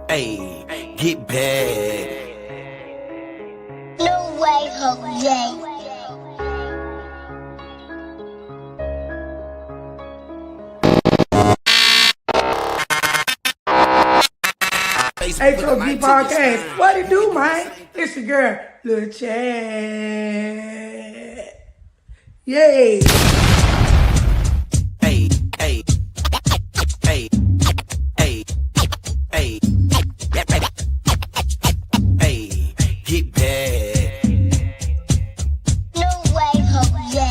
Hey, get back. No way, Jose. H.O.G Podcast. What it do, man? It's your girl, Lil Chad. Yay. Hey, hey, hey, hey, hey, hey, get back. No way, Jose.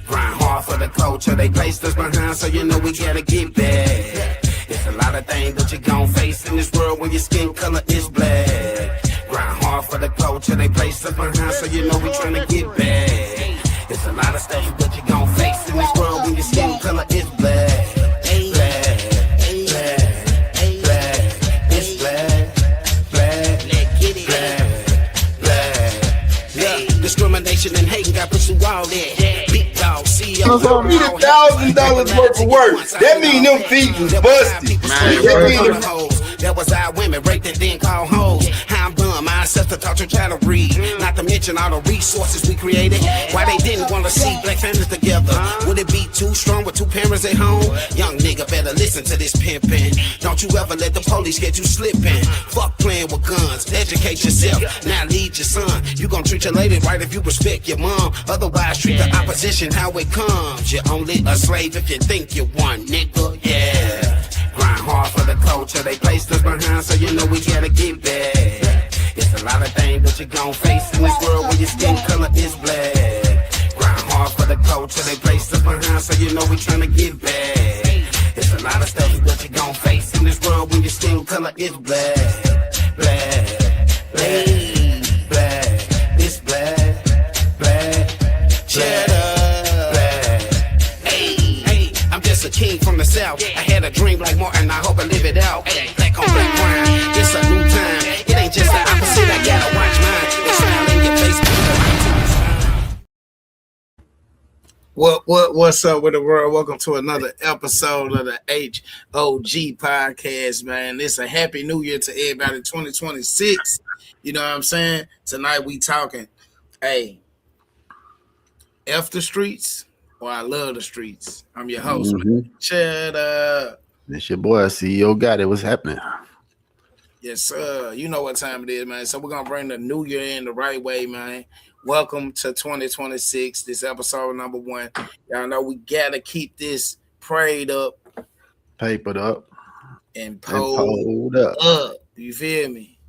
Grind hard for the culture, they placed us behind, so you know we gotta get back. It's a lot of things that you gon' face in this world when your skin color is black. Grind hard for the culture, they placed us behind, so you know we tryna get back. It's a lot of stuff that you gon' face in this world when your skin color is black. Black, black, black, it's black, black, black, yeah. Discrimination and hating got pursue all that. Big dog, CEO. So me $1,000 worth of work. That mean them feet was busted. That was our women raped and then called hoes. How I'm done, my ancestor taught your child to read. Not to mention all the resources we created. Why they didn't want to see black families together? Would it be too strong with two parents at home? Young nigga better listen to this pimpin'. Don't you ever let the police get you slippin'. Fuck playing with guns, educate yourself. Now lead your son. You gon' treat your lady right if you respect your mom. Otherwise treat the opposition how it comes. You're only a slave if you think you one, nigga, yeah. Grind hard for the culture, they placed us behind, so you know we gotta get back. It's a lot of things that you gon' face in this world when your skin color is black. Grind hard for the culture, they placed us behind, so you know we tryna get back. It's a lot of stuff that you gon' face in this world when your skin color is black. Black, black, black, it's black, black, cheddar. A king from the south. I had a dream like Martin, I hope I live it out. Black on black crime, it's a new time. It ain't just the opposite, I gotta watch mine. They smile in your face. What's up with the world? Welcome to another episode of the H.O.G Podcast, man. It's a happy new year to everybody, 2026. You know what I'm saying? Tonight we talking, hey, F the streets. Well, I love the streets. I'm your host. Shut up. It's your boy, CEO Got It. What's happening? Yes, sir. You know what time it is, man. So we're going to bring the new year in the right way, man. Welcome to 2026. This episode number 1. Y'all know we got to keep this prayed up. Papered up. And pulled up. You feel me?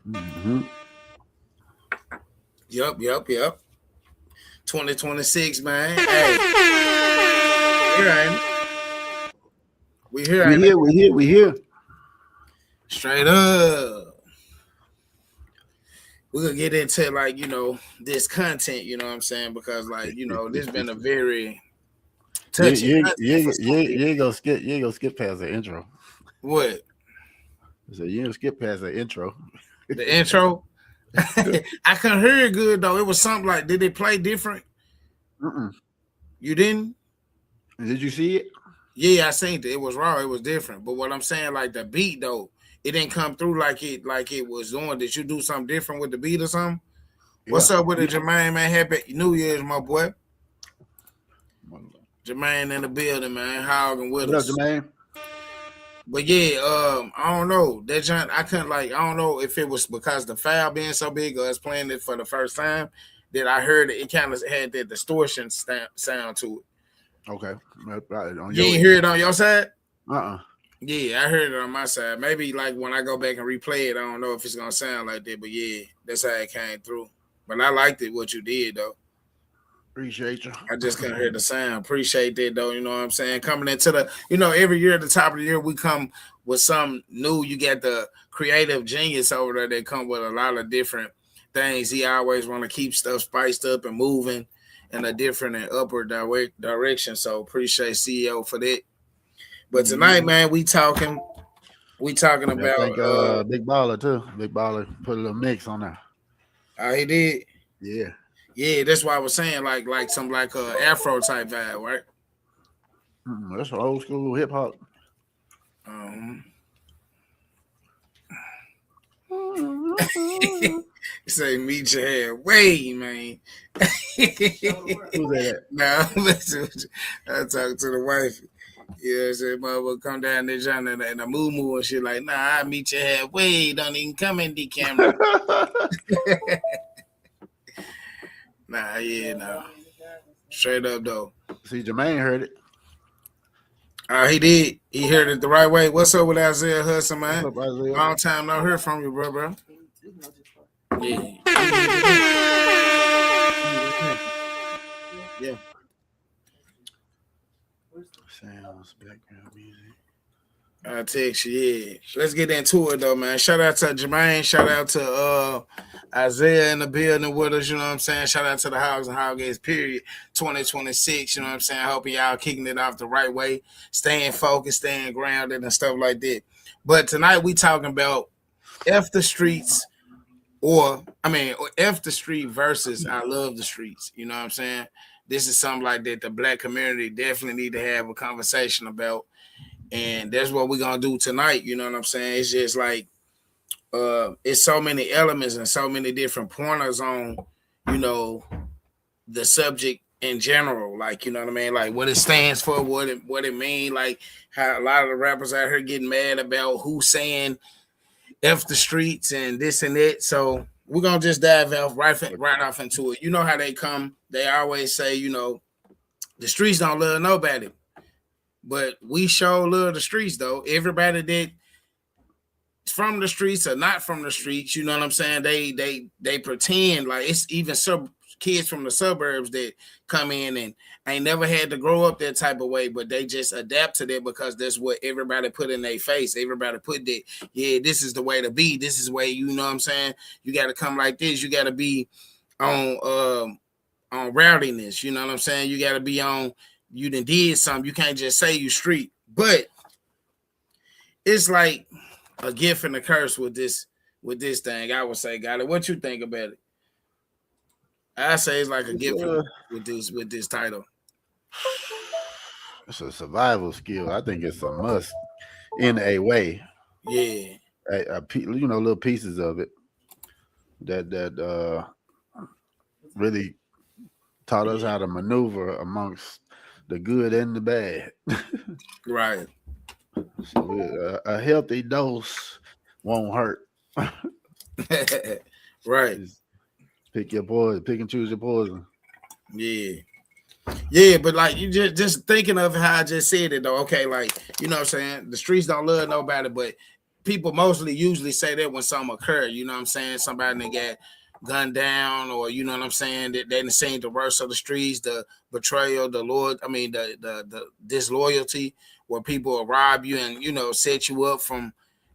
Mm-hmm. Yup. 2026, man. Hey. We here. Straight up. We're going to get into, like, you know, this content, you know what I'm saying? Because, like, you know, this has been a very touchy. You ain't gonna skip past the intro. What? So you ain't skip past the intro. The intro? I couldn't hear it good though. It was something like, did it play different? You didn't? Did you see it? Yeah, I seen it. It was raw. It was different. But what I'm saying, like the beat though, it didn't come through like it was doing. Did you do something different with the beat or something? Yeah. What's up with it, Jermaine, man? Happy New Year's, my boy. Jermaine in the building, man. Hogging with us. What up, Jermaine? But yeah, I don't know. That joint, I don't know if it was because the file being so big or us playing it for the first time that I heard it kind of had that distortion sound to it. Okay. You ain't hear it on your side? Uh-uh. Yeah, I heard it on my side. Maybe like when I go back and replay it, I don't know if it's going to sound like that. But yeah, that's how it came through. But I liked it, what you did, though. Appreciate you. I just couldn't hear the sound. Appreciate that, though. You know what I'm saying? Coming into the, you know, every year at the top of the year, we come with something new. You got the creative genius over there that come with a lot of different things. He always want to keep stuff spiced up and moving in a different and upward direction. So appreciate CEO for that. But tonight, man, we talking about Big Baller too. Big Baller put a little mix on there. Oh, he did? Yeah. Yeah, that's why I was saying like some like Afro type vibe, right? That's old school hip hop. Um, say meet your halfway, man. Who's that? Nah, I talk to the wife. Yeah, say motherfucker come down there John and a moo and shit like, nah, I meet you halfway. Don't even come in the camera. Nah, yeah, no. Straight up though. See, Jermaine heard it. He did. He heard it the right way. What's up with Isaiah Hudson, man? What's up, Isaiah? Long time no hear from you, bro. Yeah. Yeah. Sounds, background music. I text you, yeah. Let's get into it though, man. Shout out to Jermaine. Shout out to Isaiah in the building with us, you know what I'm saying? Shout out to the Hogs and Hoggates, period. 2026, you know what I'm saying? Hoping y'all kicking it off the right way, staying focused, staying grounded and stuff like that. But tonight we talking about F the streets F the street versus I love the streets. You know what I'm saying? This is something like that the black community definitely need to have a conversation about. And that's what we're gonna do tonight. You know what I'm saying? It's just like it's so many elements and so many different pointers on, you know, the subject in general. Like, you know what I mean? Like what it stands for, what it mean, like how a lot of the rappers out here getting mad about who's saying F the streets and this and that. So we're gonna just dive off right off into it. You know how they come, they always say, you know, the streets don't love nobody. But we sure love the streets, though. Everybody that's from the streets or not from the streets, you know what I'm saying? They pretend like it's even kids from the suburbs that come in and ain't never had to grow up that type of way, but they just adapt to that because that's what everybody put in their face. Everybody put that, yeah, this is the way to be. This is the way, you know what I'm saying? You got to come like this. You got to be on rowdiness. You know what I'm saying? You got to be on. You done did something. You can't just say you street. But it's like a gift and a curse with this thing. I would say, got it. What you think about it? I say it's like a gift with this title. It's a survival skill. I think it's a must in a way. Yeah. You know, little pieces of it that really taught us how to maneuver amongst the good and the bad. Right. So a healthy dose won't hurt. Right. Just pick your poison, pick and choose your poison. Yeah. Yeah, but like you just thinking of how I just said it though. Okay, like, you know what I'm saying? The streets don't love nobody, but people mostly usually say that when something occur, you know what I'm saying? Somebody that got gunned down, or you know what I'm saying, that they didn't seen the worst of the streets, the betrayal, the disloyalty, where people will rob you and, you know, set you up from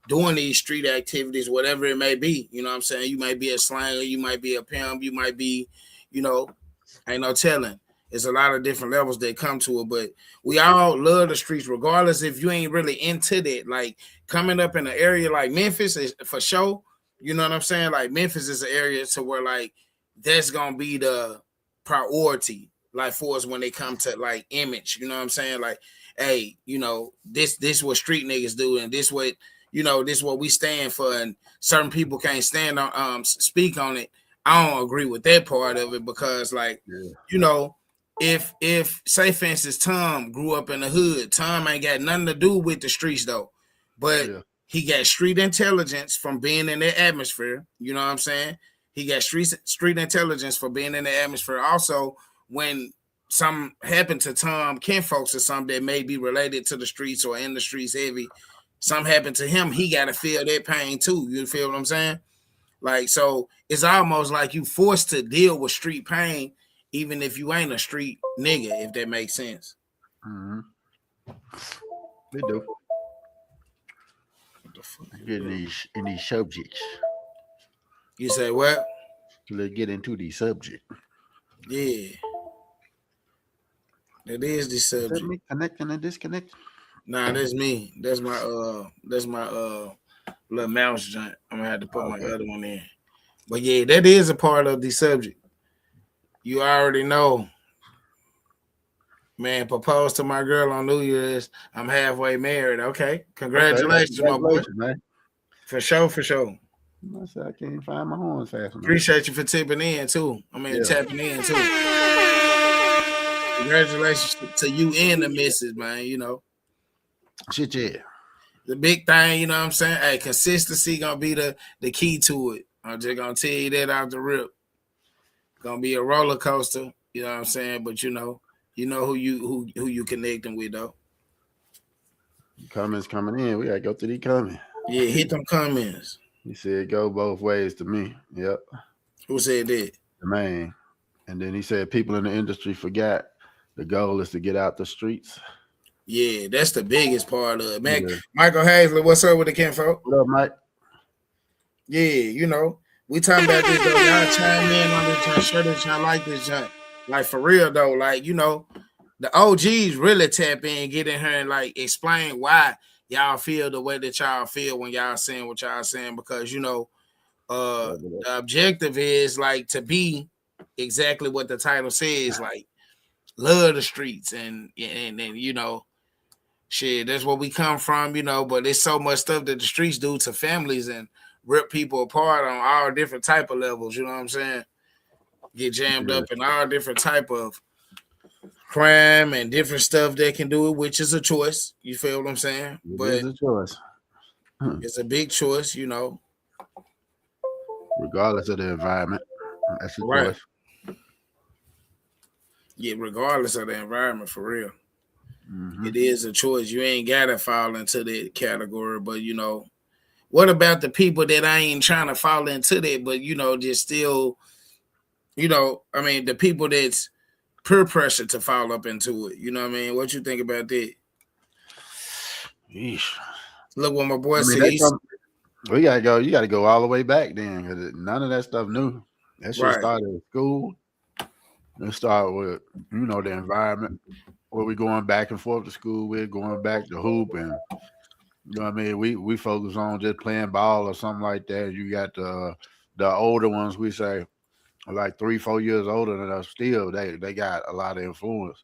doing these street activities, whatever it may be. You know what I'm saying? You might be a slanger, you might be a pimp, you might be, you know, ain't no telling. There's a lot of different levels that come to it, but we all love the streets, regardless if you ain't really into that. Like coming up in an area like Memphis is for sure. You know what I'm saying? Like Memphis is an area to where like that's gonna be the priority, like for us when they come to like image. You know what I'm saying? Like, hey, you know, this what street niggas do, and this what, you know, this what we stand for, and certain people can't stand on speak on it. I don't agree with that part of it because, like, you know, if say for instance Tom grew up in the hood, Tom ain't got nothing to do with the streets though, but he got street intelligence from being in that atmosphere. You know what I'm saying? He got street intelligence for being in the atmosphere. Also, when something happened to Tom kinfolks or something that may be related to the streets or in the streets heavy, something happened to him, he got to feel that pain too. You feel what I'm saying? Like, so it's almost like you forced to deal with street pain, even if you ain't a street nigga, if that makes sense. Mm-hmm. They do. Get in these subjects. You say what? Let's get into the subject. Yeah. That is the subject. Is that me connecting and disconnecting? Nah, that's me. That's my little mouse joint. I'm gonna have to put my other one in. But yeah, that is a part of the subject. You already know. Man, proposed to my girl on New Year's. I'm halfway married. Okay. Congratulations, my boy. Congratulations, man. For sure, for sure. I said I can't find my horns fast enough. Appreciate you for tipping in too. Tapping in too. Congratulations to you and the missus, man. You know. Shit, yeah. The big thing, you know what I'm saying? Hey, consistency gonna be the key to it. I'm just gonna tell you that out the rip. Gonna be a roller coaster, you know what I'm saying? But you know who you connecting with though. Comments coming in. We gotta go through these comments. Yeah, hit them comments. He said go both ways to me. Yep. Who said that? The man. And then he said people in the industry forgot the goal is to get out the streets. Yeah, that's the biggest part of it. Man, Yeah. Michael Hazley, what's up with the kinfolk? What up, Mike? Yeah, you know, we talking about this though. Y'all chime in on this joint, sure that y'all like this joint. Like for real though, like, you know, the OGs really tap in, get in here and like explain why y'all feel the way that y'all feel when y'all saying what y'all saying, because you know, the objective is like to be exactly what the title says, like love the streets and you know, shit, that's where we come from, you know, but there's so much stuff that the streets do to families and rip people apart on all different type of levels, you know what I'm saying? Get jammed up in all different type of crime and different stuff they can do it, which is a choice. You feel what I'm saying? But it's a choice. It's a big choice, you know. Regardless of the environment. That's a Right. choice. Yeah, regardless of the environment, for real. Mm-hmm. It is a choice. You ain't gotta fall into that category, but you know, what about the people that I ain't trying to fall into that, but you know, just still, you know, I mean, the people that's peer pressure to fall up into it. You know what I mean? What you think about that? Yeesh. Look what my boy said. We gotta go. You gotta go all the way back then, because none of that stuff new. That shit started at school. It started with, you know, the environment where we going back and forth to school. We're going back to hoop, and you know what I mean. We focus on just playing ball or something like that. You got the older ones. We say like 3-4 years older than us. Still, they got a lot of influence.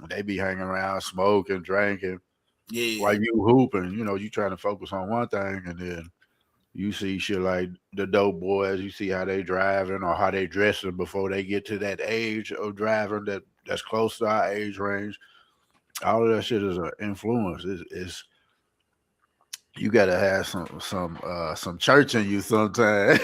They be hanging around, smoking, drinking. Yeah. While you hooping, you know, you trying to focus on one thing, and then you see shit like the dope boys. You see how they driving or how they dressing before they get to that age of driving that's close to our age range. All of that shit is an influence. It's you gotta have some church in you sometimes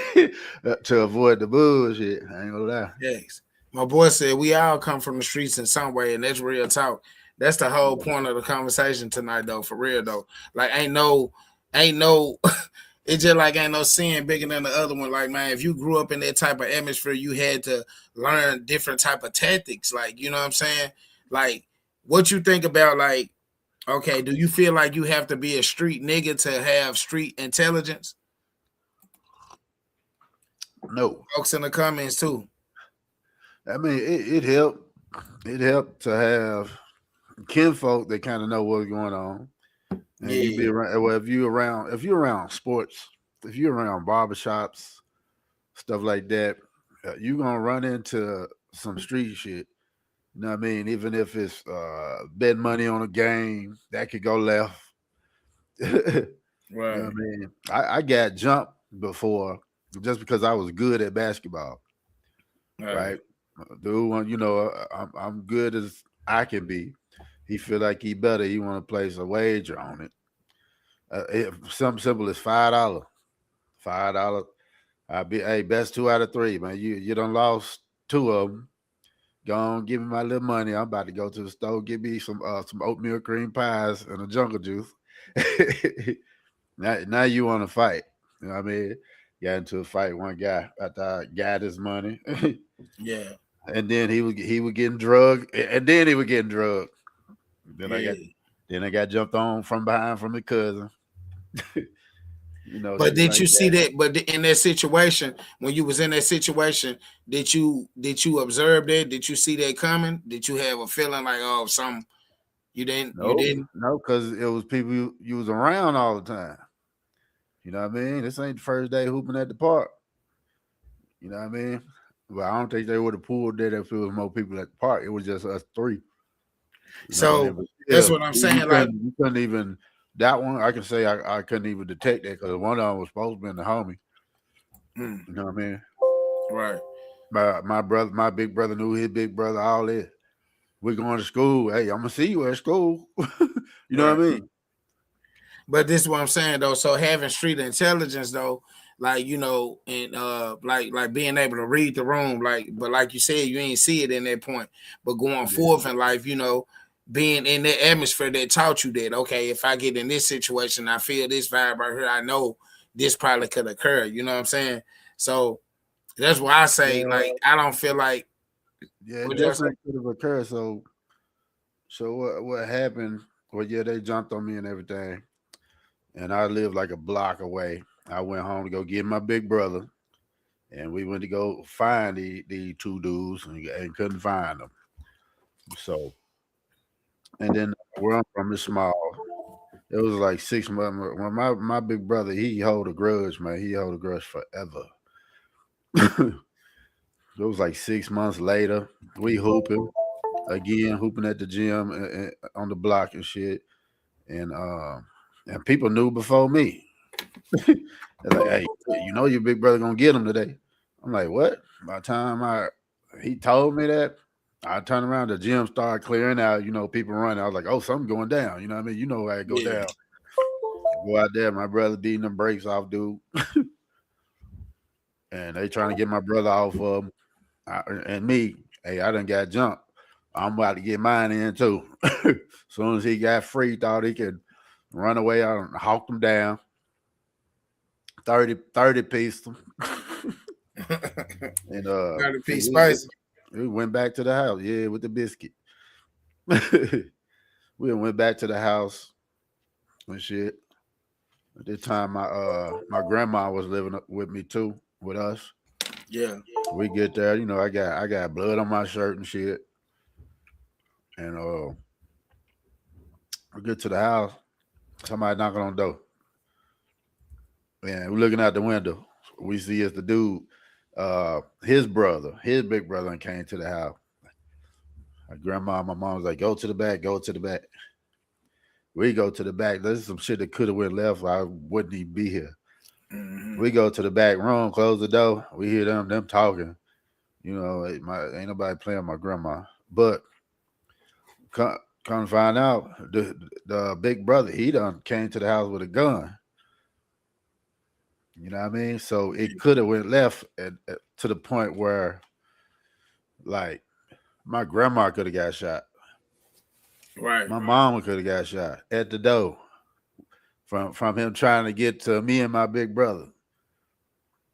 to avoid the bullshit. I ain't gonna lie. Yes. My boy said we all come from the streets in some way, and that's real talk. That's the whole point of the conversation tonight, though. For real, though. Like, ain't no. It's just like ain't no sin bigger than the other one. Like, man, if you grew up in that type of atmosphere, you had to learn different type of tactics. Like, you know what I'm saying? Like, what you think about, like, okay, do you feel like you have to be a street nigga to have street intelligence? No. Folks in the comments, too. I mean, it helped. It helped to have kinfolk that kind of know what's going on. And you be around, well, if you're around sports, if you're around barbershops, stuff like that, you're gonna run into some street shit. You know what I mean? Even if it's betting money on a game, that could go left. Right. You know what I mean? I got jumped before just because I was good at basketball. Right? Dude, you know, I'm good as I can be. He feel like he better. He want to place a wager on it. Something simple as $5. $5. I'll be, hey, best 2 out of 3, man. You done lost 2 of them. Go on, give me my little money. I'm about to go to the store, get me some oatmeal cream pies and a jungle juice. now you want to fight. You know what I mean? Got into a fight. One guy after I got his money. Yeah. And then he was getting drugged, and then he was getting drugged. Then I got jumped on from behind from the cousin. You know. But did you see that? But in that situation, when you was in that situation, did you observe that? Did you see that coming? Did you have a feeling like, oh, something you didn't? No, you didn't? No, because it was people you was around all the time. You know what I mean? This ain't the first day hooping at the park. You know what I mean? But I don't think they would have pulled that if it was more people at the park. It was just us three. So that's what I'm saying. You couldn't even that one. I can say I couldn't even detect that because one of them was supposed to be the homie. You know what I mean? Right. My brother, my big brother knew his big brother. All that. We're going to school. Hey, I'm gonna see you at school. You know what I mean? But this is what I'm saying though. So having street intelligence though, like and like being able to read the room, but like you said, you ain't see it in that point. But going forth in life, being in that atmosphere that taught you that, okay, if I get in this situation, I feel this vibe right here, I know this probably could occur. You know what I'm saying? So that's why I say, I don't feel like it definitely could have occurred. So what happened? Well, they jumped on me and everything, and I lived like a block away. I went home to go get my big brother, and we went to go find the two dudes and couldn't find them. So, and then where I'm from is small. It was like 6 months. When my big brother, he hold a grudge, man. He hold a grudge forever. It was like 6 months later. We hooping at the gym and on the block and shit. And people knew before me. They're like, hey, your big brother gonna get him today. I'm like, what? By the time he told me that, I turned around, the gym started clearing out, people running. I was like, oh, something going down. You know what I mean? You know how it go down. Go out there, my brother beating them brakes off, dude. And they trying to get my brother off of him. And me, hey, I done got jumped. I'm about to get mine in too. As soon as he got free, thought he could run away. I hawked him down. 30 piece them. And 30 piece spicy. We went back to the house, with the biscuit. We went back to the house and shit. At this time, my grandma was living with me too, with us. Yeah. We get there, I got blood on my shirt and shit. And we get to the house, somebody knocking on the door. And we're looking out the window. We see it's the dude, his big brother came to the house. My grandma and my mom was like, go to the back. We go to the back. This is some shit that could have went left. I wouldn't even be here. Mm-hmm. We go to the back room, close the door. We hear them talking. Ain't nobody playing with my grandma. But come to find out, the big brother, he done came to the house with a gun. You know what I mean? So it could have went left to the point where, like, my grandma could have got shot. Right. My mama could have got shot at the door from him trying to get to me and my big brother.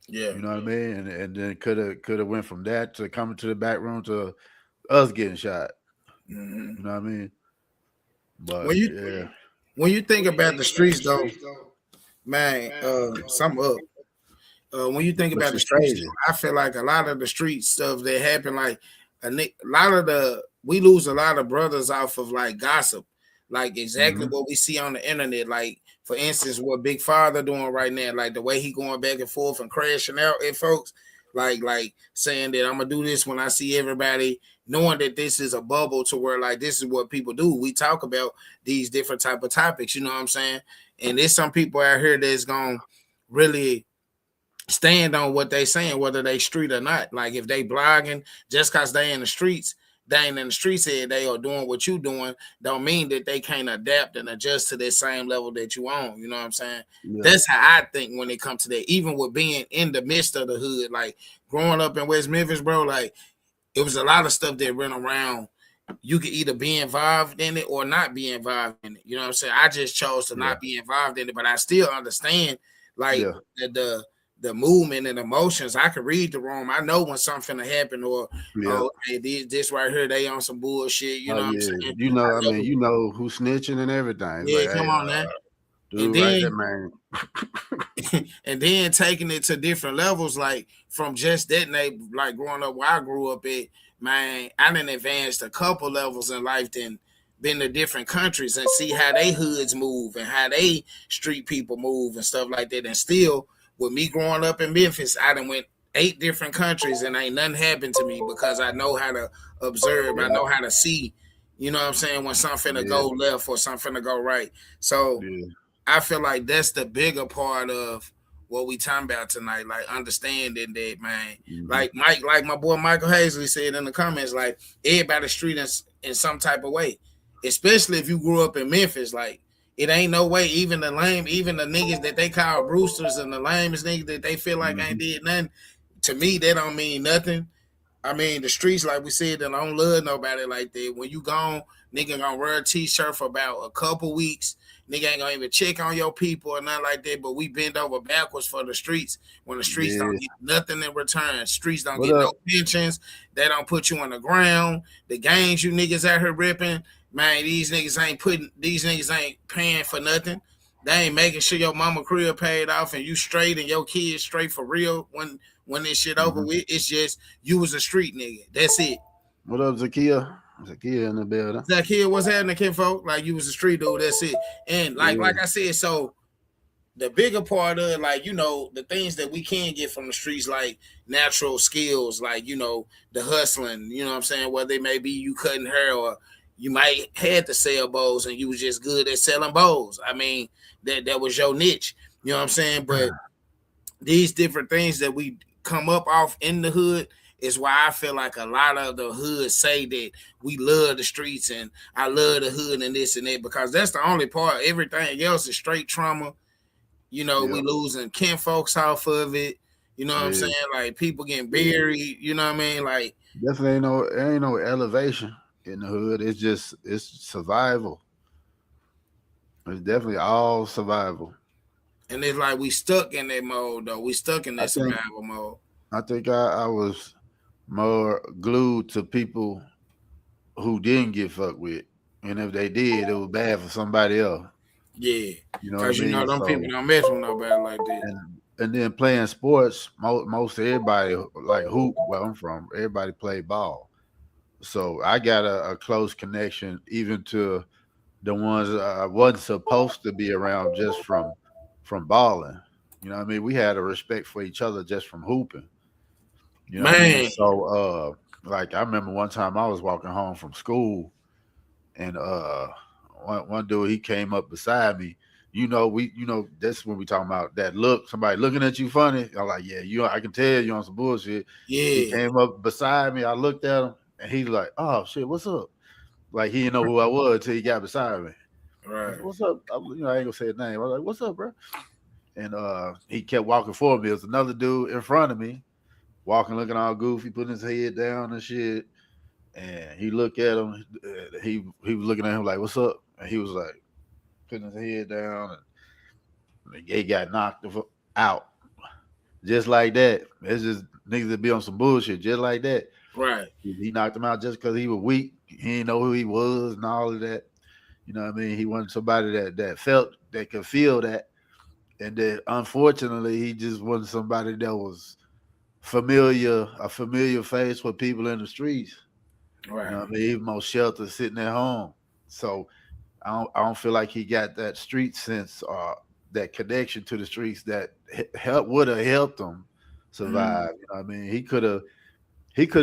Yeah. You know what I mean? And then could have went from that to coming to the back room to us getting shot. Mm-hmm. You know what I mean? But when you think about the streets, though, man, something up. When you think about the streets, I feel like a lot of the street stuff that happen, like we lose a lot of brothers off of like gossip, like exactly what we see on the internet. Like, for instance, what Big Father doing right now, like the way he going back and forth and crashing out at folks, like saying that I'm gonna do this when I see everybody, knowing that this is a bubble to where like this is what people do. We talk about these different type of topics, you know what I'm saying? And there's some people out here that's gonna really stand on what they saying, whether they street or not. Like if they blogging, just cause they in the streets, they ain't in the streets here, they are doing what you doing, don't mean that they can't adapt and adjust to that same level that you on. You know what I'm saying? Yeah. That's how I think when it comes to that. Even with being in the midst of the hood, like growing up in West Memphis, bro, like it was a lot of stuff that went around. You could either be involved in it or not be involved in it. You know what I'm saying? I just chose to not be involved in it, but I still understand like the movement and emotions. I can read the room. I know when something to happen or hey, this right here, they on some bullshit. You know what I'm saying? You know who's snitching and everything. Yeah, like, come on now. And then, man. And then taking it to different levels, like from just that night, like growing up where I grew up at, man, I done advanced a couple levels in life, then been to different countries and see how they hoods move and how they street people move and stuff like that. And still, with me growing up in Memphis, I done went 8 different countries and ain't nothing happened to me because I know how to observe. I know how to see, you know what I'm saying, when something to go left or something to go right. So I feel like that's the bigger part of what we talking about tonight, like understanding that, man. Like my boy Michael Hazley said in the comments, like everybody street in some type of way, especially if you grew up in Memphis. Like it ain't no way, even the niggas that they call Brewsters and the lamest niggas that they feel like ain't did nothing. To me, that don't mean nothing. I mean, the streets, like we said, they don't love nobody like that. When you gone, nigga gonna wear a t-shirt for about a couple weeks. Nigga ain't gonna even check on your people or nothing like that. But we bend over backwards for the streets when the streets don't get nothing in return. Streets don't get no pensions. They don't put you on the ground. The gangs you niggas out here ripping, man, these niggas ain't paying for nothing. They ain't making sure your mama crib paid off and you straight and your kids straight for real when this shit over with. It's just you was a street nigga. That's it. What up, Zakia? Zakia in the building. Zakia, what's happening, kinfolk? Like you was a street dude. That's it. And like I said, so the bigger part of like, you know, the things that we can get from the streets, like natural skills, like, you know, the hustling, you know what I'm saying? Whether it may be you cutting hair or you might had to sell bowls and you was just good at selling bowls. I mean, that was your niche. You know what I'm saying? But these different things that we come up off in the hood is why I feel like a lot of the hood say that we love the streets and I love the hood and this and that, because that's the only part. Everything else is straight trauma. You know, we losing kinfolks off of it. You know what I'm saying? Like people getting buried. You know what I mean? Like definitely ain't no elevation in the hood. It's survival. It's definitely all survival. And it's like we stuck in that mode though. We stuck in that survival mode. I think I was more glued to people who didn't get fucked with. And if they did, it was bad for somebody else. Yeah. You know because you know them people don't mess with nobody like that. And then playing sports, most everybody like hoop where I'm from, everybody played ball. So I got a close connection even to the ones I wasn't supposed to be around just from balling. You know what I mean? We had a respect for each other just from hooping. You know what I mean? So like I remember one time I was walking home from school and one dude, he came up beside me. That's when we talking about that look, somebody looking at you funny. I'm like, yeah, I can tell you on some bullshit. Yeah. He came up beside me. I looked at him and he's like, oh shit, what's up? Like he didn't know who I was until he got beside me. Right. Said, what's up? I ain't gonna say his name. I was like, what's up, bro? And he kept walking forward me. There was another dude in front of me, walking, looking all goofy, putting his head down and shit. And he looked at him. He was looking at him like, what's up? And he was like, putting his head down. And he got knocked out. Just like that. It's just niggas that be on some bullshit, just like that. Right. He knocked him out just because he was weak. He didn't know who he was and all of that. You know what I mean? He wasn't somebody that could feel that. And that unfortunately, he just wasn't somebody that was a familiar face with people in the streets. Right. You know what I mean? Even more sheltered sitting at home. So I don't feel like he got that street sense or that connection to the streets that would have helped him survive. You know what I mean? He could have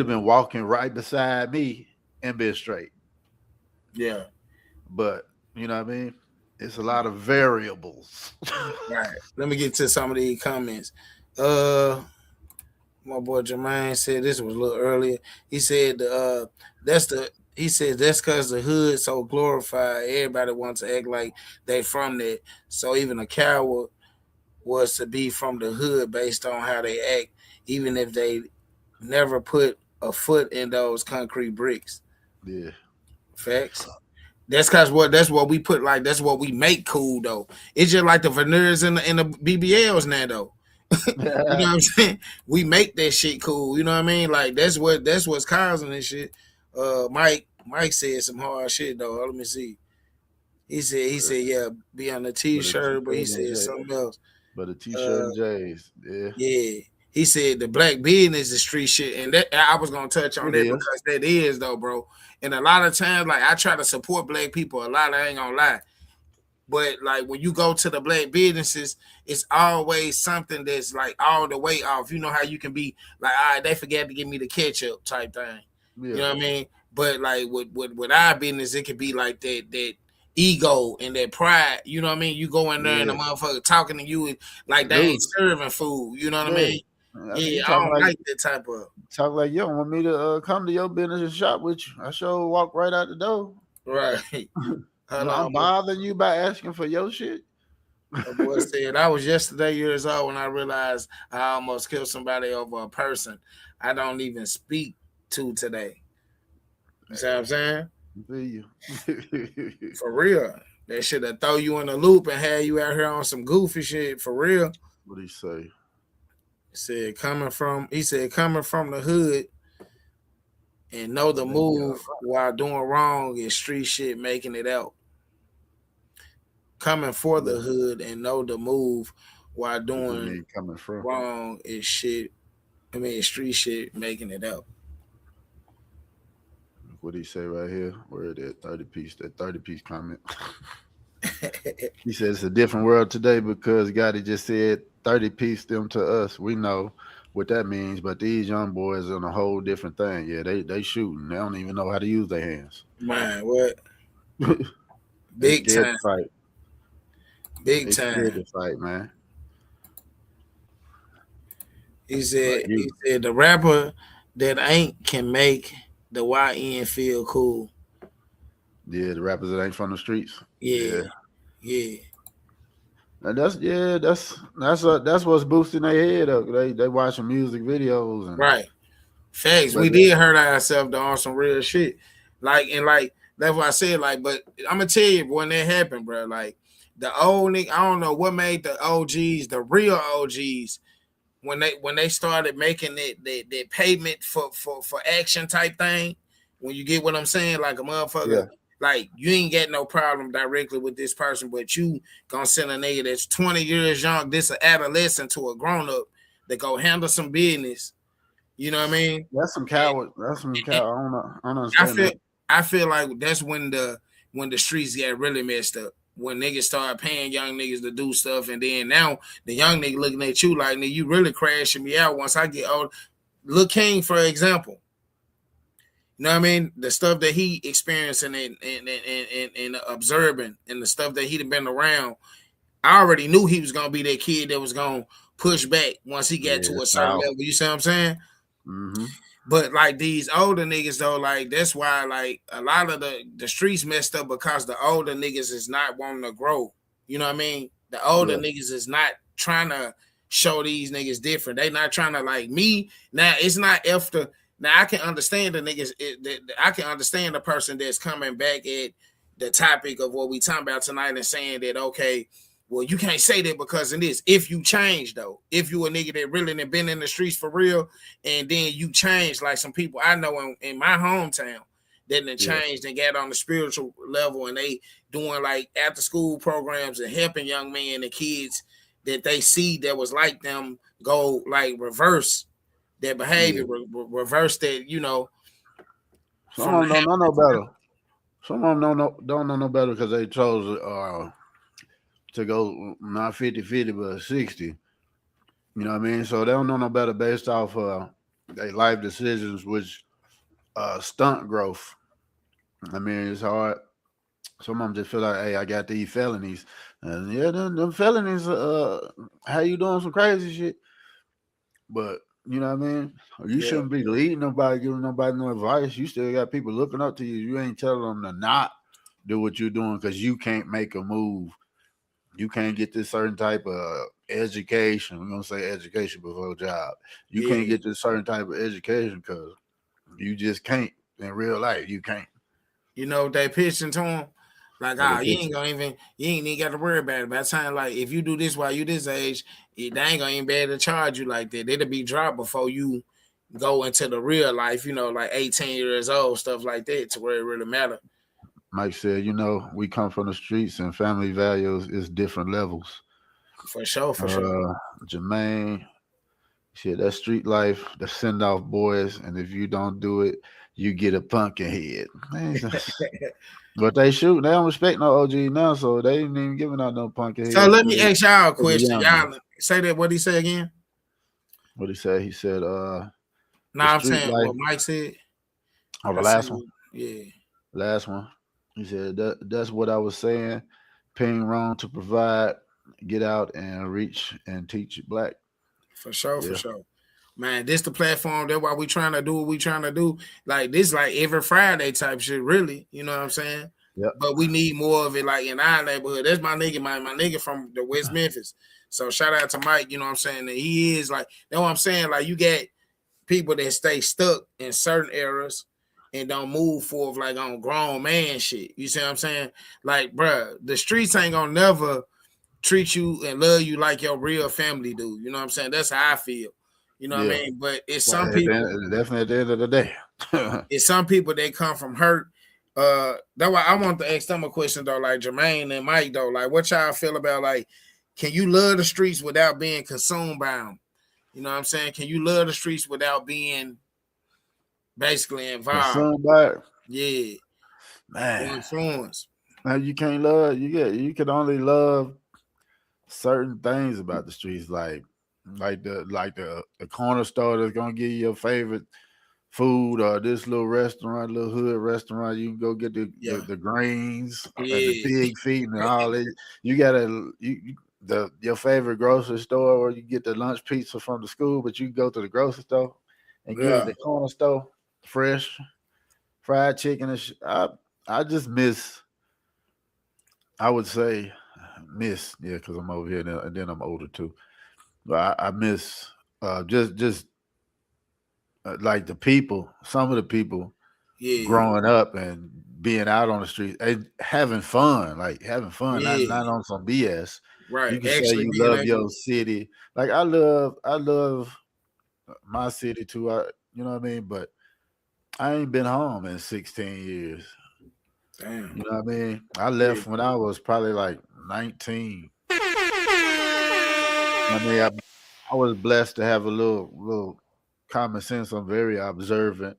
been walking right beside me and been straight. Yeah. But you know what I mean? It's a lot of variables. Right. Let me get to some of these comments. My boy Jermaine said this was a little earlier. He said that's because the hood so glorified. Everybody wants to act like they from that. So even a coward was to be from the hood based on how they act, even if they never put a foot in those concrete bricks. Yeah. Facts. That's what we put, like that's what we make cool though. It's just like the veneers in the BBLs now though. You know what I'm saying? We make that shit cool. You know what I mean? Like that's what's causing this shit. Mike said some hard shit though. Let me see. He said yeah, be on the t-shirt, but he said something else. But the t-shirt and J's, yeah. Yeah. He said the black business is street shit, and that I was gonna touch on that because that is though, bro. And a lot of times, like I try to support black people a lot. I ain't gonna lie. But like when you go to the black businesses, it's always something that's like all the way off. You know how you can be like, all right, they forgot to give me the ketchup type thing. Yeah. You know what I mean? But like with our business, it could be like that ego and that pride. You know what I mean? You go in there and the motherfucker talking to you like they ain't serving food. You know what I mean? Yeah, I don't like that type of talk like you don't want me to come to your business and shop with you. I sure walk right out the door. right. I'm bothering you by asking for your shit. The boy said, I was yesterday years old when I realized I almost killed somebody over a person I don't even speak to today. You see what I'm saying? For real. That shit that throw you in a loop and have you out here on some goofy shit. For real. What'd he say? He said coming from the hood and know the move while doing wrong is street shit making it out. Coming for the hood and know the move while doing wrong is shit. I mean, street shit making it out. What did he say right here? Where that 30-piece comment. He said it's a different world today because Gotti just said 30-piece them to us. We know what that means, but these young boys are on a whole different thing. Yeah, they shooting. They don't even know how to use their hands. Man, what? Big time. Fight. Big time. To fight, man. He said the rapper that ain't can make the YN feel cool. Yeah, the rappers that ain't from the streets. Yeah. And that's what's boosting their head up. They watching music videos and right. Facts. We did hurt ourselves on some real shit. Like that's what I said. Like, but I'm gonna tell you when that happened, bro. Like the old nigga, I don't know what made the OGs, the real OGs, when they started making that payment for action type thing. When you get what I'm saying, like a motherfucker. Like, you ain't got no problem directly with this person, but you gonna send a nigga that's 20 years young, this an adolescent to a grown-up that go handle some business. You know what I mean? That's some coward. I don't understand. I feel like that's when the streets get really messed up. When niggas start paying young niggas to do stuff, and then now the young nigga looking at you like, nigga, you really crashing me out once I get old. Lil King, for example. You know what I mean? The stuff that he experiencing and observing and the stuff that he'd been around, I already knew he was going to be that kid that was going to push back once he got to a certain level. You see what I'm saying? Mm-hmm. But like these older niggas though, like that's why like a lot of the streets messed up because the older niggas is not wanting to grow. You know what I mean? The older niggas is not trying to show these niggas different. They not trying to like me. Now it's not after. Now I can understand the niggas. I can understand the person that's coming back at the topic of what we talking about tonight and saying that okay, well you can't say that because of this. If you change though, if you a nigga that really been in the streets for real, and then you change like some people I know in my hometown that done changed and got on the spiritual level and they doing like after school programs and helping young men and kids that they see that was like them go like reverse their behavior, reverse that, you know. Some of them don't know no better. Some of them don't know no better because they chose to go not 50-50, but 60. You know what I mean? So they don't know no better based off their life decisions, which stunt growth. I mean, it's hard. Some of them just feel like, hey, I got these felonies. And yeah, them felonies, how you doing some crazy shit. But you know what I mean? You shouldn't be leading nobody, giving nobody no advice. You still got people looking up to you. You ain't telling them to not do what you're doing because you can't make a move. You can't get this certain type of education. We're going to say education before job. You can't get this certain type of education because you just can't. In real life, you can't. You know what they pitching to them? Like, you ain't even got to worry about it. By the time, like, if you do this while you this age, they ain't gonna even be able to charge you like that. It'll be dropped before you go into the real life, you know, like 18 years old, stuff like that, to where it really matter. Mike said, you know, we come from the streets and family values is different levels. For sure. Jermaine, shit, that street life, the send off boys, and if you don't do it, you get a pumpkin head. But they shoot. They don't respect no OG now, so they ain't even giving out no pumpkin head. So let me ask y'all a question. Y'all say that. What he say again? What he said? He said, I'm saying what Mike said. Oh, the last one? Yeah. Last one. He said that's what I was saying. Paying wrong to provide, get out and reach and teach black. For sure, for sure. Man, this the platform. That's why we trying to do what we trying to do. Like this, like every Friday type shit, really. You know what I'm saying? Yep. But we need more of it, like in our neighborhood. That's my nigga, my nigga from the West Memphis. So shout out to Mike. You know what I'm saying? That he is like. That's what I'm saying. Like you get people that stay stuck in certain eras and don't move forward like on grown man shit. You see what I'm saying? Like, bruh, the streets ain't gonna never treat you and love you like your real family do. You know what I'm saying? That's how I feel. You know what I mean? But it's some people definitely at the end of the day. It's some people that come from hurt. That's why I want to ask them a question though, like Jermaine and Mike though. Like, what y'all feel about like, can you love the streets without being consumed by them? You know what I'm saying? Can you love the streets without being basically involved? Consumed by it? Yeah, man. Influence. Now you can't love. You can only love certain things about the streets, like the corner store that's gonna give you your favorite food, or this little restaurant, little hood restaurant. You can go get the grains and the pig feet and all that. You gotta your favorite grocery store, or you get the lunch pizza from the school, but you can go to the grocery store and get the corner store fresh fried chicken and I just miss. I would say miss, because I'm over here now, and then I'm older too. But I miss just like the people, some of the people growing up and being out on the street and having fun, not on some BS. Right. You can say you love your city. Like I love my city too. You know what I mean? But I ain't been home in 16 years. Damn. You know what I mean? I left when I was probably like 19. I mean, I was blessed to have a little common sense. I'm very observant,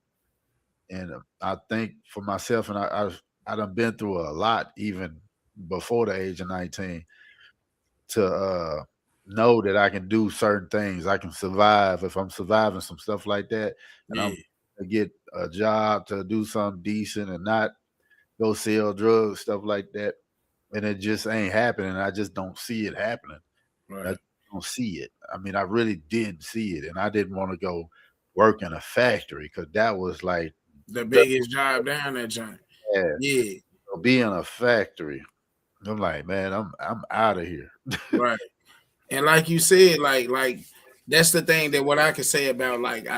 and I think for myself, and I done been through a lot even before the age of 19 to know that I can do certain things. I can survive if I'm surviving some stuff like that, and I'm to get a job to do something decent and not go sell drugs, stuff like that. And it just ain't happening. I just don't see it happening. Right. I don't see it. I mean, I really didn't see it. And I didn't want to go work in a factory because that was like the biggest job down that joint. Yeah. So be in a factory. I'm like, man, I'm out of here. Right. And like you said, like that's the thing that what I can say about like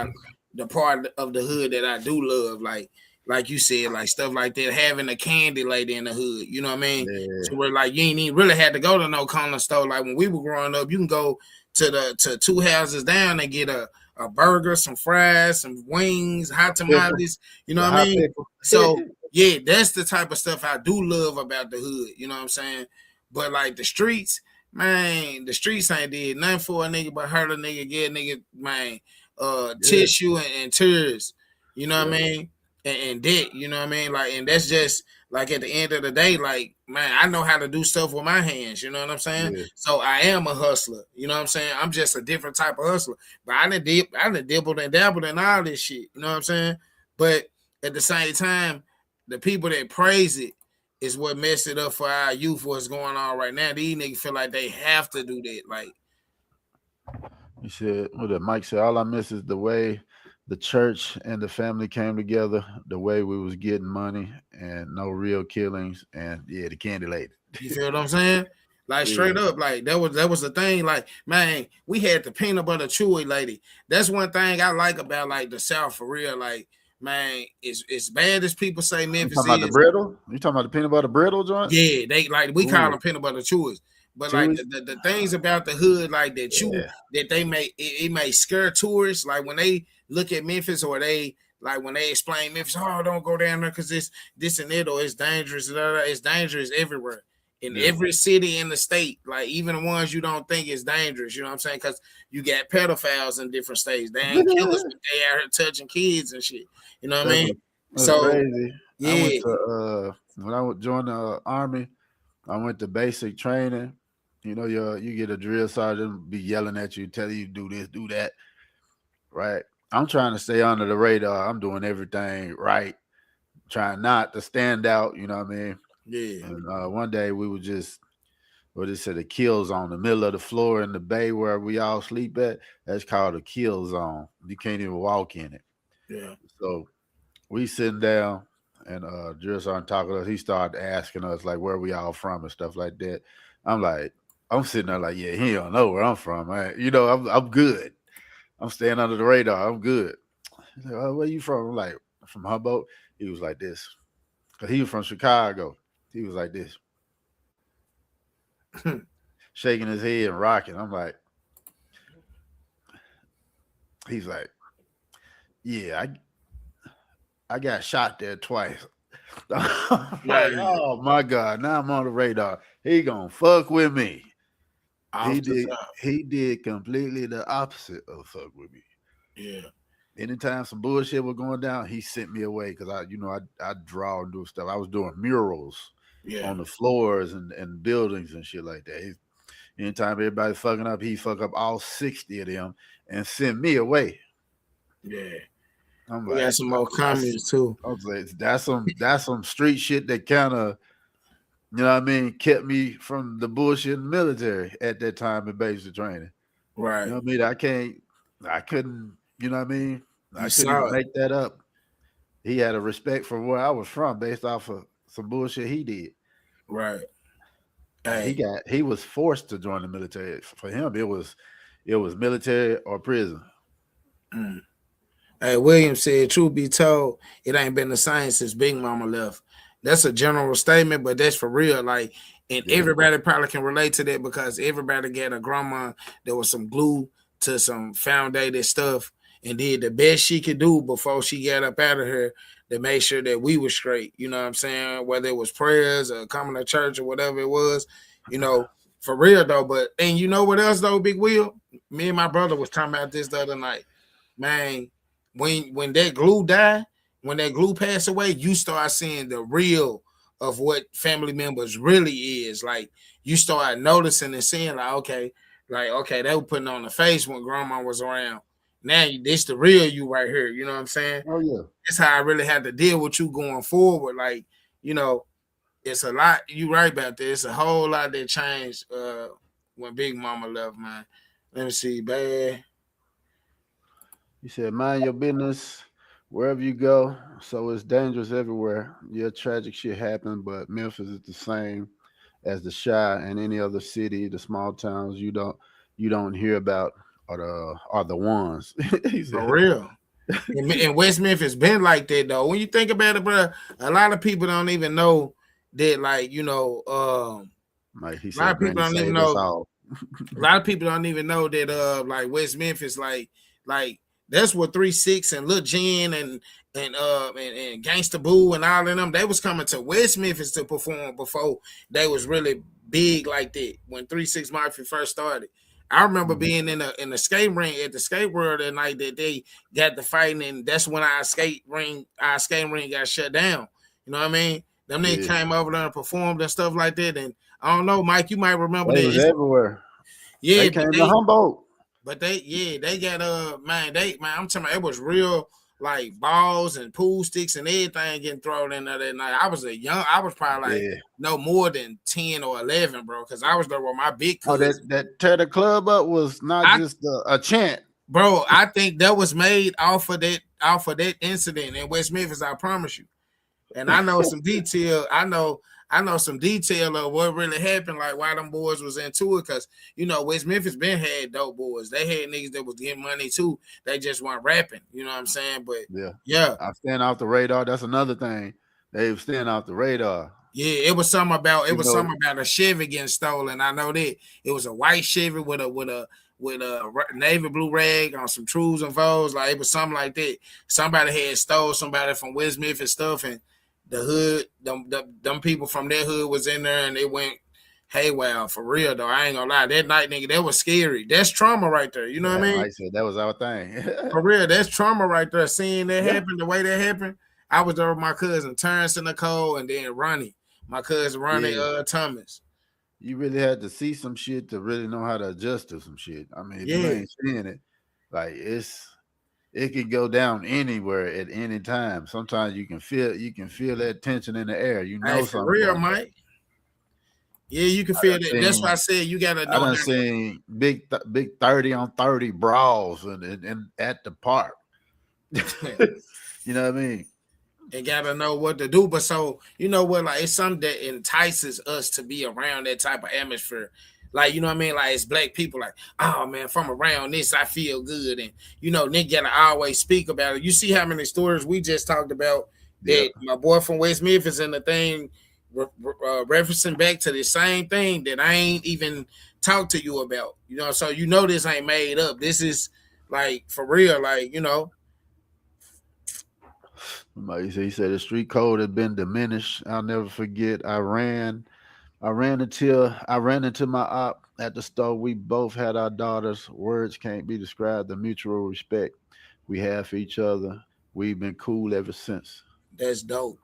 the part of the hood that I do love, like you said, like stuff like that, having a candy lady in the hood, you know what I mean? Yeah. So we're like, you ain't even really had to go to no corner store. Like when we were growing up, you can go to two houses down and get a burger, some fries, some wings, hot tamales, you know what I mean? So yeah, that's the type of stuff I do love about the hood, you know what I'm saying? But like the streets, man, the streets ain't did nothing for a nigga but hurt a nigga, get a nigga, man, tissue and tears, you know what I mean? And dick, you know what I mean? Like, and that's just like at the end of the day, like, man, I know how to do stuff with my hands, you know what I'm saying? Yeah. So I am a hustler, you know what I'm saying? I'm just a different type of hustler. But I done dibbled and dabbled in all this shit, you know what I'm saying? But at the same time, the people that praise it is what messed it up for our youth, what's going on right now. These niggas feel like they have to do that. Like, he said, Mike said, all I miss is the way the church and the family came together, the way we was getting money and no real killings, and the candy lady. You feel what I'm saying? Like straight up, like that was the thing. Like, man, we had the peanut butter chewy lady. That's one thing I like about like the South for real. Like, man, it's bad as people say Memphis you talking about the brittle? You talking about the peanut butter brittle joint? Yeah, they like we call them peanut butter chewies. But like the things about the hood, like that that they may it may scare tourists. Like when they look at Memphis, or they like when they explain Memphis, oh, don't go down there because this and it, or it's dangerous. It's dangerous everywhere in every city in the state. Like even the ones you don't think is dangerous. You know what I'm saying? Because you got pedophiles in different states. They ain't killers, but they out here touching kids and shit. You know what I mean? That's So crazy. I yeah, went to when I joined the army, I went to basic training. You know, you get a drill sergeant be yelling at you, telling you do this, do that, right? I'm trying to stay under the radar. I'm doing everything right, trying not to stand out. You know what I mean? yeah, And one day we were just what they said, the kill zone, the middle of the floor in the bay where we all sleep at. That's called a kill zone. You can't even walk in it. yeah. So we sitting down, and drill sergeant talking to us. He started asking us like where we all from and stuff like that. I'm sitting there like, yeah, he don't know where I'm from, man. You know, I'm good. I'm staying under the radar. I'm good. He's like, oh, where you from? I'm like, from Humboldt. He was like this. Cause he was from Chicago. He was like this. Shaking his head and rocking. I'm like, he's like, yeah, I got shot there twice. I'm like, oh my God, now I'm on the radar. He gonna fuck with me. He did completely the opposite of fuck with me. Yeah. Anytime some bullshit was going down, he sent me away because I draw and do stuff. I was doing murals on the floors and buildings and shit like that. Anytime everybody fucking up, he fuck up all 60 of them and send me away. Yeah. I'm We like, got some more comments too. I was like, that's some street shit that kind of, you know what I mean, kept me from the bullshit in the military at that time in basic training. Right. You know what I mean? I couldn't, you know what I mean? I couldn't even make that up. He had a respect for where I was from based off of some bullshit he did. Right. Hey. He was forced to join the military. For him, it was military or prison. Mm. Hey, William said, truth be told, it ain't been the same since Big Mama left. That's a general statement, but that's for real. Like, and everybody probably can relate to that because everybody got a grandma that was some glue to some foundated stuff and did the best she could do before she got up out of here to make sure that we were straight. You know what I'm saying? Whether it was prayers or coming to church or whatever it was, you know, for real though. But, and you know what else though, Big Will? Me and my brother was talking about this the other night. Man, when that glue died, when that glue passed away, you start seeing the real of what family members really is. Like, you start noticing and seeing like, okay, they were putting on the face when grandma was around. Now this the real you right here. You know what I'm saying? Oh yeah. That's how I really had to deal with you going forward. Like, you know, it's a lot. You right about that. It's a whole lot that changed when Big Mama left, man. Let me see, bad. He said, mind your business wherever you go. So it's dangerous everywhere. Yeah, tragic shit happened, but Memphis is the same as the Chi and any other city. The small towns you don't hear about are the ones. For real. And West Memphis been like that though. When you think about it, bro, a lot of people don't even know that, like, you know, like he said, a lot of people don't even know. A lot of people don't even know that like West Memphis, like that's what 3-6 and Lil Jen and Gangsta Boo and all of them, they was coming to West Memphis to perform before they was really big like that. When 3-6 Mafia first started, I remember being in the skate ring at the skate world that night that they got the fighting, and that's when our skate ring got shut down. You know what I mean? Them niggas came over there and performed and stuff like that. And I don't know, Mike, you might remember that. It was everywhere. Yeah, they came to Humboldt. But they got I'm talking about, it was real, like balls and pool sticks and everything getting thrown in there that night. I was probably like no more than 10 or 11, bro, because I was there with my big cousin. That tear the club up was not just a chant. Bro, I think that was made off of that incident in West Memphis, I promise you. And I know some detail. I know some detail of what really happened, like why them boys was into it, because, you know, West Memphis been had dope boys. They had niggas that was getting money too. They just weren't rapping. You know what I'm saying? But yeah. I stand off the radar. That's another thing. They was staying off the radar. Yeah, it was something about a Chevy getting stolen. I know that it was a white Chevy with a navy blue rag on some trues and foes. Like, it was something like that. Somebody had stole somebody from West Memphis stuff, and the hood, them people from that hood was in there, and they went haywire for real though. I ain't gonna lie. That night, nigga, that was scary. That's trauma right there. You know what I mean? I said that was our thing. For real, that's trauma right there. Seeing that happen, the way that happened, I was there with my cousin Terrence and Nicole, and then Ronnie, my cousin Ronnie Thomas. You really had to see some shit to really know how to adjust to some shit. I mean, if you ain't seeing it, like it can go down anywhere at any time. Sometimes you can feel that tension in the air. You know, for real, Mike. Yeah, you can feel that. That's why I said you gotta know. I done seen big 30 on 30 brawls and at the park. You know what I mean? And gotta know what to do. But so you know what, like it's something that entices us to be around that type of atmosphere. Like, you know what I mean? Like, it's black people, like, oh man, if I'm around this, I feel good. And you know, nigga gotta always speak about it. You see how many stories we just talked about that my boy from West Memphis and the thing referencing back to the same thing that I ain't even talked to you about. You know, so you know this ain't made up. This is like for real, like, you know. He said the street code had been diminished. I'll never forget. I ran into my op at the store. We both had our daughters. Words can't be described. The mutual respect we have for each other. We've been cool ever since. That's dope.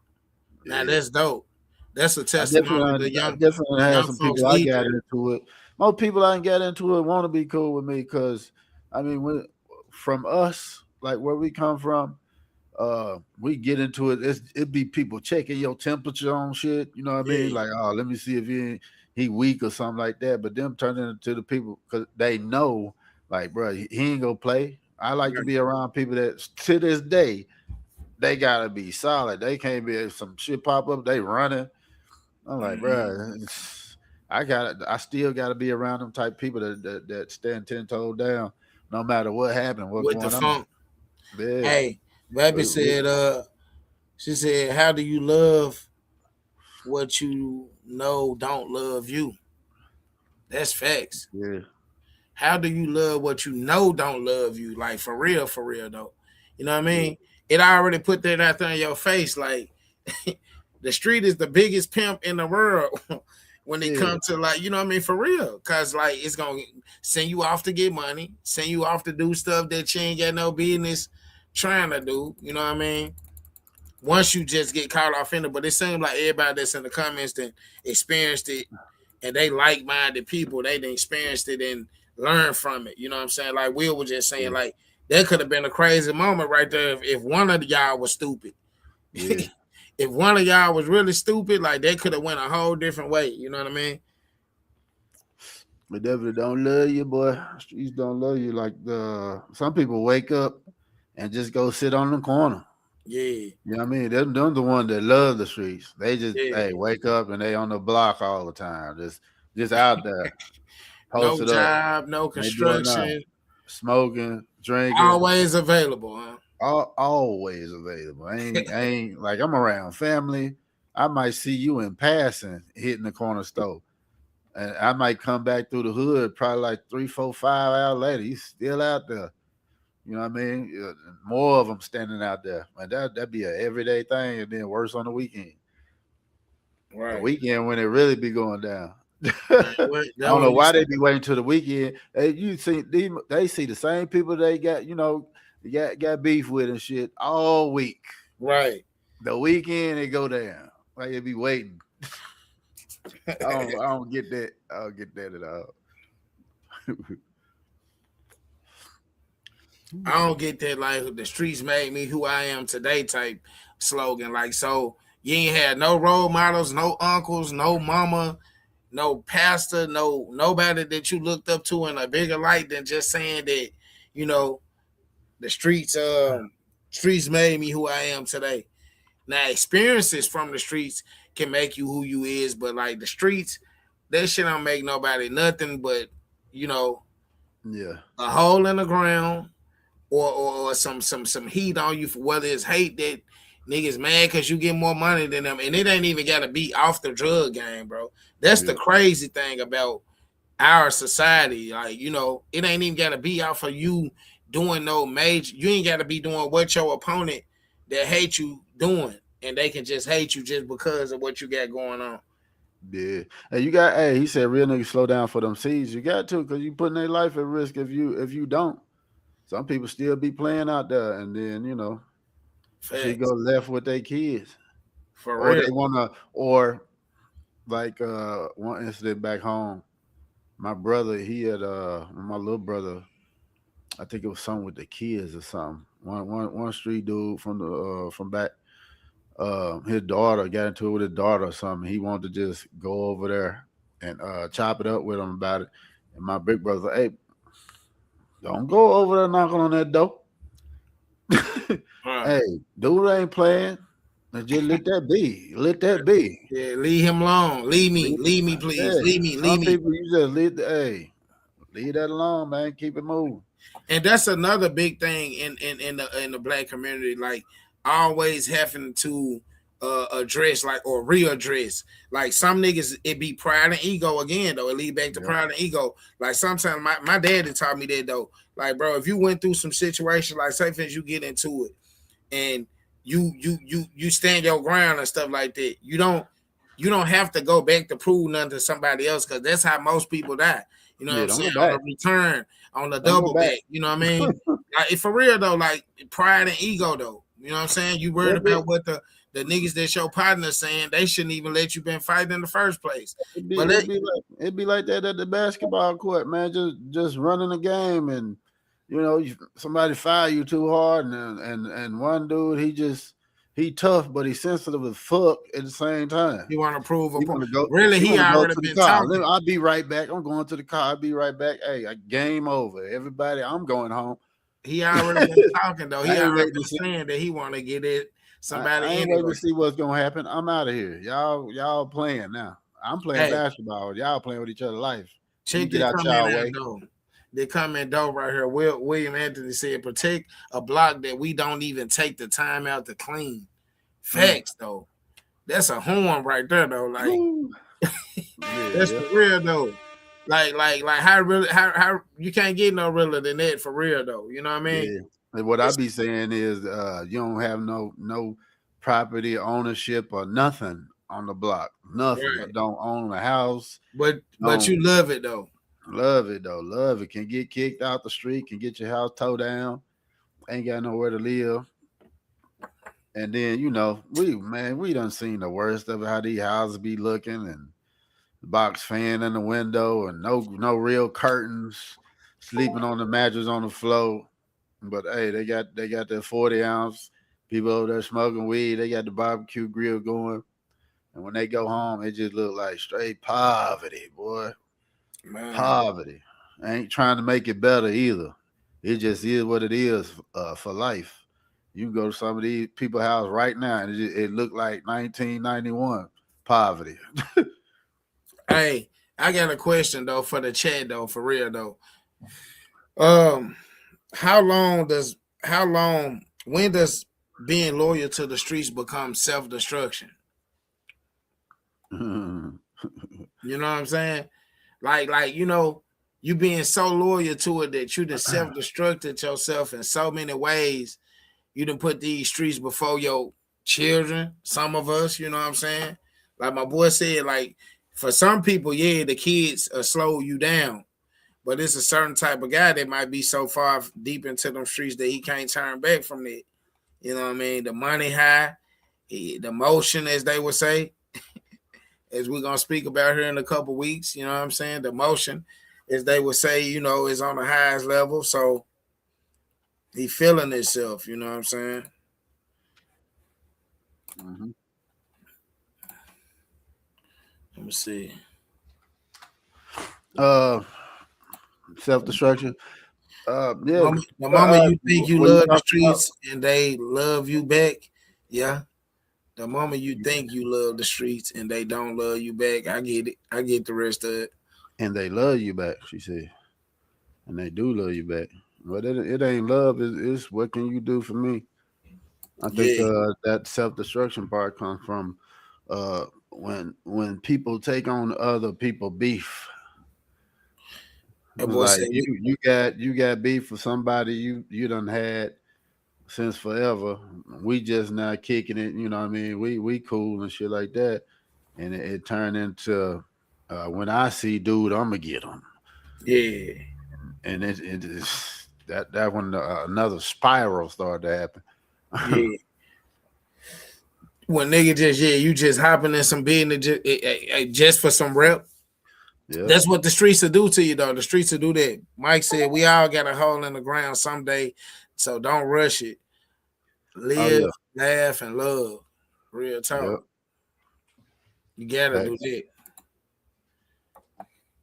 Now that's dope. That's a testimony to young. I definitely had some people I got into it. Most people I got into it want to be cool with me because, I mean, from us, like where we come from, we get into it. It be people checking your temperature on shit. You know what I mean? Like, oh, let me see if he weak or something like that. But them turning into the people because they know, like, bro, he ain't gonna play. I like to be around people that to this day they gotta be solid. They can't be some shit pop up. They running. I'm like, bro, I still gotta be around them type people that stand 10 toes down, no matter what happened. What's with going the on? funk. Yeah. Hey, baby said, she said, how do you love what you know don't love you? That's facts. Yeah. How do you love what you know don't love you? Like for real though. You know what I mean? It already put that out there in your face. Like the street is the biggest pimp in the world when it comes to, like, you know what I mean, for real. Cause like it's gonna send you off to get money, send you off to do stuff that you ain't got no business trying to do. You know what I mean? Once you just get caught off in it, but it seems like everybody that's in the comments that experienced it and they like-minded people, they done experienced it and learn from it. You know what I'm saying? Like Will was just saying, like, that could have been a crazy moment right there if one of y'all was stupid. Yeah. If one of y'all was really stupid, like they could have went a whole different way. You know what I mean? But definitely don't love you, boy. Streets don't love you. Like some people wake up and just go sit on the corner. Yeah. You know what I mean? Them the ones that love the streets. They just wake up and they on the block all the time. Just out there. No job, no construction. Smoking, drinking. Always available, huh? Always available. I ain't like I'm around family. I might see you in passing hitting the corner store. And I might come back through the hood probably like 3, 4, 5 hours later. He's still out there. You know what I mean? More of them standing out there. And that'd be an everyday thing, and then worse on the weekend. Right. The weekend when it really be going down. I don't know why they be waiting till the weekend. They see the same people they got, got beef with and shit all week. Right. The weekend they go down. Like they be waiting. I don't get that. I don't get that at all. I don't get that, like, the streets made me who I am today type slogan. Like, so you ain't had no role models, no uncles, no mama, no pastor, nobody that you looked up to in a bigger light than just saying that, the streets made me who I am today. Now, experiences from the streets can make you who you is, but like the streets, that shit don't make nobody nothing but, a hole in the ground or some heat on you for whether it's hate that niggas mad because you get more money than them. And it ain't even got to be off the drug game, bro. That's the crazy thing about our society. Like, it ain't even got to be off of you doing no major. You ain't got to be doing what your opponent that hate you doing. And they can just hate you just because of what you got going on. Yeah. Hey, he said real niggas slow down for them seeds. You got to, because you putting their life at risk if you don't. Some people still be playing out there, and then, She go left with their kids. For or real. they wanna, or like one incident back home. My brother, he had my little brother. I think it was something with the kids or something. One street dude from the from back. His daughter got into it with his daughter or something. He wanted to just go over there and chop it up with him about it. And my big brother, hey, don't go over there knocking on that door. Hey, dude ain't playing. Just let that be. Let that be. Yeah, leave him alone. Leave me, please. Yeah. Leave me. Some people, you just leave that alone, man. Keep it moving. And that's another big thing in the black community, like always having to address like or readdress. Like some niggas, it be pride and ego again though. It lead back to pride and ego. Like sometimes my daddy taught me that though. Like, bro, if you went through some situation, like say things you get into it and you stand your ground and stuff like that, you don't have to go back to prove nothing to somebody else, because that's how most people die. You know what I'm saying? On the return, on the double back. You know what I mean? Like, for real though, like pride and ego though. You know what I'm saying? You worried about what the niggas that your partner saying, they shouldn't even let you been fighting in the first place. It'd be like that at the basketball court, man. Just running the game, and you know, somebody fire you too hard, and one dude, he tough, but he's sensitive as fuck at the same time. You want to prove a point. Go, really, he already been talking. I'll be right back. I'm going to the car. I'll be right back. Hey, game over. Everybody, I'm going home. He already been talking though. He already been saying that he want to get it. Somebody I ain't waiting to see what's gonna happen. I'm out of here. Y'all playing now. I'm playing basketball. Y'all playing with each other's life. Check this comment though. They comment though right here. William Anthony said, protect a block that we don't even take the time out to clean. Facts though. That's a horn right there though. Like that's for real though. Like how you can't get no realer than that for real though. You know what I mean? Yeah. And what I be saying is you don't have no property ownership or nothing on the block. Nothing. Right. Don't own a house. But you love it though. Love it though. Love it. Can get kicked out the street, can get your house towed down, ain't got nowhere to live. And then, you know, we done seen the worst of it, how these houses be looking, and the box fan in the window, and no real curtains, sleeping on the mattress on the floor. But hey, they got that 40 ounce, people over there smoking weed, they got the barbecue grill going. And when they go home, it just look like straight poverty, boy. Man. Poverty. I ain't trying to make it better either. It just is what it is for life. You can go to some of these people's house right now, and it look like 1991 poverty. Hey, I got a question though for the chat though, for real though. When does being loyal to the streets become self-destruction? You know what I'm saying? Like, you know, you being so loyal to it that you done self-destructed yourself in so many ways. You done put these streets before your children, some of us, you know what I'm saying? Like my boy said, like, for some people, yeah, the kids slow you down. But it's a certain type of guy that might be so far deep into them streets that he can't turn back from it. You know what I mean? The money high, the motion, as they would say, as we're going to speak about here in a couple weeks, you know what I'm saying? The motion, as they would say, you know, is on the highest level. So he feeling himself, you know what I'm saying? Mm-hmm. Let me see. Self-destruction. Yeah. The moment you think you love the streets and they love you back, yeah. The moment you think you love the streets and they don't love you back, I get it. I get the rest of it. And they love you back, she said. And they do love you back. But it ain't love. It's what can you do for me? I think that self-destruction part comes from when people take on other people beef. Like you got beef for somebody you done had since forever. We just now kicking it, you know what I mean? We cool and shit like that. And it turned into when I see dude, I'm gonna get him. Yeah. And it's that when another spiral started to happen. Yeah. when nigga just you just hopping in some business just for some rep. Yeah. That's what the streets will do to you, though. The streets will do that. Mike said we all got a hole in the ground someday, so don't rush it. Live, laugh, and love. Real talk. Yep. You gotta do that.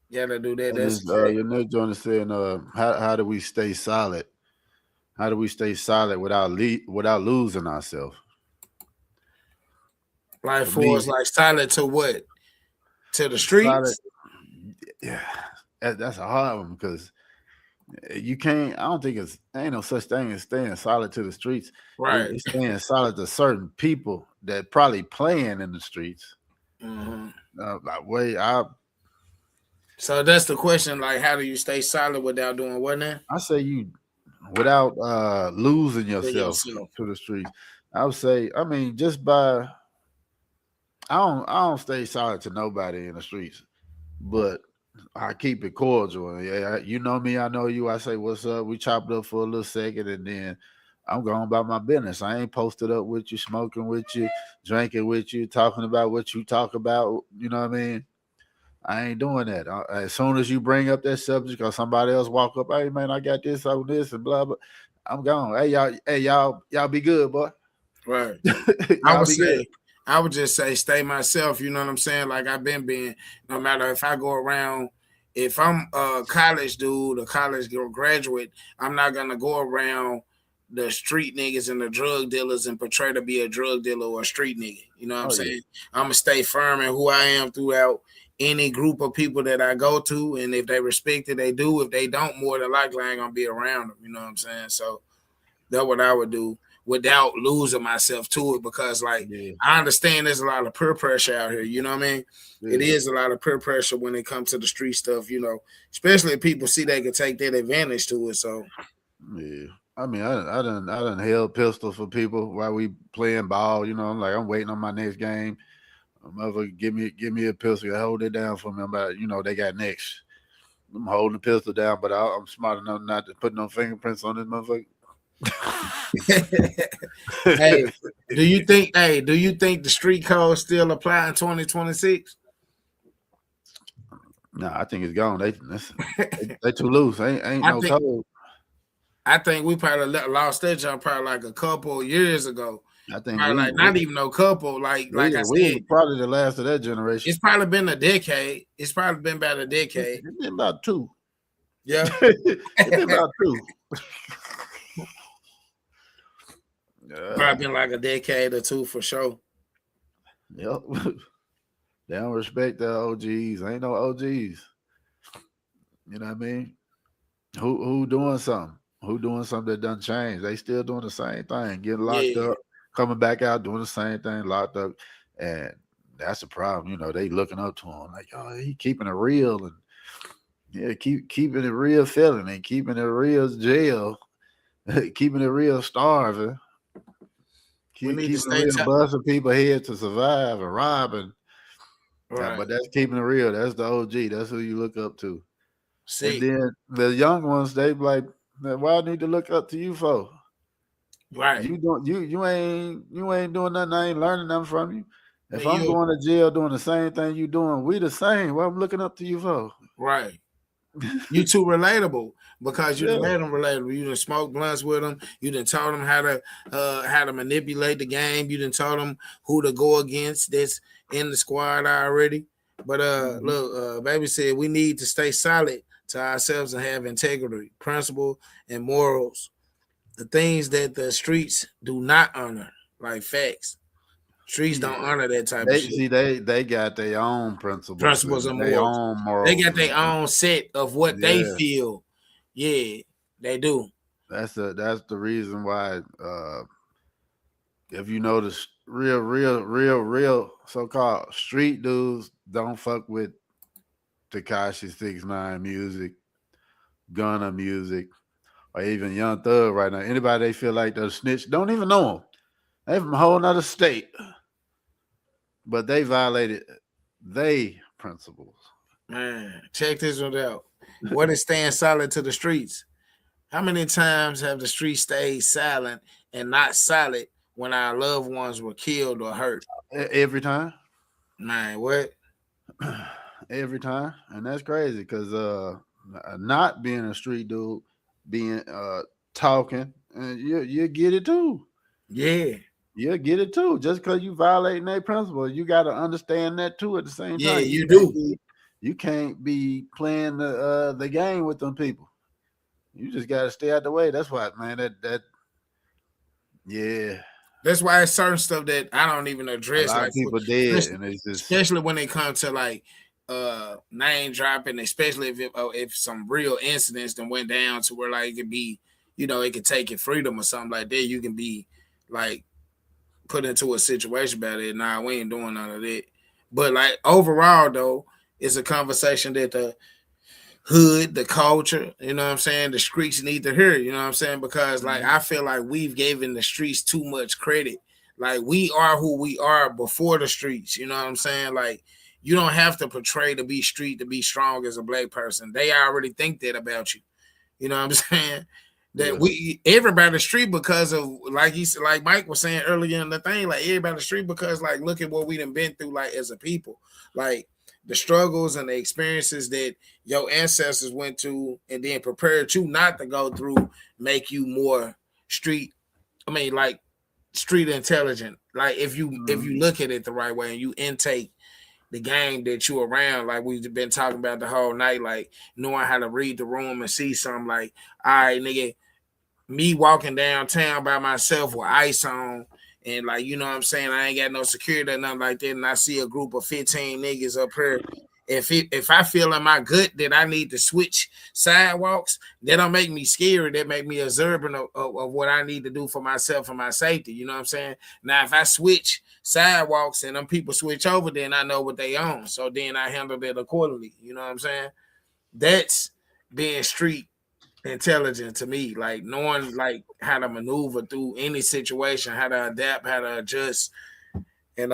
You gotta do that. That's your next joint is saying, how do we stay solid? How do we stay solid without losing ourselves? Like for us, like solid to what? To the streets? Solid, yeah, that's a hard one because you can't. I don't think ain't no such thing as staying solid to the streets. Right, it's staying solid to certain people that probably playing in the streets. Mm-hmm. So that's the question. Like, how do you stay solid without doing what now? I say without losing yourself to the streets. I would say, I mean, just by. I don't stay solid to nobody in the streets, but I keep it cordial. Yeah, you know me, I know you. I say, what's up? We chop it up for a little second, and then I'm going about my business. I ain't posted up with you, smoking with you, drinking with you, talking about what you talk about. You know what I mean? I ain't doing that. As soon as you bring up that subject or somebody else walk up, hey, man, I got this on this and blah, blah, I'm gone. Hey, y'all be good, boy. Right. I would just say stay myself, you know what I'm saying? Like I've been being, no matter if I go around, if I'm a college dude, a college graduate, I'm not going to go around the street niggas and the drug dealers and portray to be a drug dealer or a street nigga. You know what I'm saying? I'm going to stay firm in who I am throughout any group of people that I go to. And if they respect it, they do. If they don't, more than likely I ain't going to be around them. You know what I'm saying? So that's what I would do, without losing myself to it, because I understand there's a lot of peer pressure out here. You know what I mean? Yeah. It is a lot of peer pressure when it comes to the street stuff, you know, especially if people see they can take that advantage to it. So, yeah. I mean, I done held pistols for people while we playing ball. You know, I'm waiting on my next game. Motherfucker, give me a pistol. Hold it down for me. I'm about, they got next. I'm holding the pistol down, but I'm smart enough not to put no fingerprints on this motherfucker. Hey, do you think the street code still apply in 2026? No, I think it's gone. They too loose. Ain't no code. I think we probably lost that jump probably like a couple of years ago. I think not even no couple. Like I said, probably the last of that generation. It's probably been a decade. It's probably been about a decade. It's been about two. Yeah, it's been about two. Probably been like a decade or two for sure. Yep. They don't respect the OGs. Ain't no OGs. You know what I mean? Who doing something? Who doing something that doesn't change? They still doing the same thing, getting locked up, coming back out, doing the same thing, locked up. And that's the problem. They looking up to him like, oh, he keeping it real, and keeping it real feeling, and keeping it real jail, keeping it real starving. Keeping real busting people head to survive and robbing. Right. But that's keeping it real. That's the OG. That's who you look up to. And then the young ones, they be like, why I need to look up to you for? Right. You ain't doing nothing. I ain't learning nothing from you. If I'm going to jail doing the same thing you doing, we the same. What I'm looking up to you for? Right. You too relatable because you done made them relatable. You done smoked blunts with them. You done taught them how to manipulate the game. You done taught them who to go against that's in the squad already. But look, baby said we need to stay solid to ourselves and have integrity, principle, and morals. The things that the streets do not honor, like facts. Streets don't honor that type of shit. See, they got their own principles and morals. Own morals. They got their own set of what they feel. Yeah, they do. That's the reason why. If you notice, real so-called street dudes don't fuck with Tekashi 6ix9ine music, Gunna music, or even Young Thug right now. Anybody they feel like they're snitch, don't even know them. They from a whole nother state. But they violated they principles. Man, check this one out. What is staying solid to the streets? How many times have the streets stayed silent and not solid when our loved ones were killed or hurt? Every time. Man, what? Every time. And that's crazy because not being a street dude, being talking, and you get it too. Yeah. You'll get it too. Just because you violating their principle, you got to understand that too at the same time. Yeah, you do. You can't be playing the game with them people. You just got to stay out the way. That's why, man, yeah. That's why it's certain stuff that I don't even address. A lot of people dead, and it's just, especially when it comes to like name dropping, especially if some real incidents that went down to where like it could be, you know, it could take your freedom or something like that. You can be like put into a situation about it. Nah, we ain't doing none of that. But like overall though, it's a conversation that the hood, the culture, you know what I'm saying, the streets need to hear, you know what I'm saying? Because like I feel like we've given the streets too much credit. Like we are who we are before the streets, you know what I'm saying? Like you don't have to portray to be street to be strong as a black person. They already think that about you. You know what I'm saying? That everybody street because of like Mike was saying earlier in the thing, like everybody street because like look at what we done been through like as a people. Like the struggles and the experiences that your ancestors went to and then prepared you not to go through make you more street intelligent. Like if you look at it the right way and you intake the game that you around, like we've been talking about the whole night, like knowing how to read the room and see something like, all right, nigga, me walking downtown by myself with ice on and like, you know what I'm saying, I ain't got no security or nothing like that, and I see a group of 15 niggas up here. If I feel in my gut that I need to switch sidewalks, that don't make me scared. That make me observant of what I need to do for myself and my safety. You know what I'm saying? Now, if I switch sidewalks and them people switch over, then I know what they own. So then I handle it accordingly. You know what I'm saying? That's being street intelligent to me. Like knowing like how to maneuver through any situation, how to adapt, how to adjust, and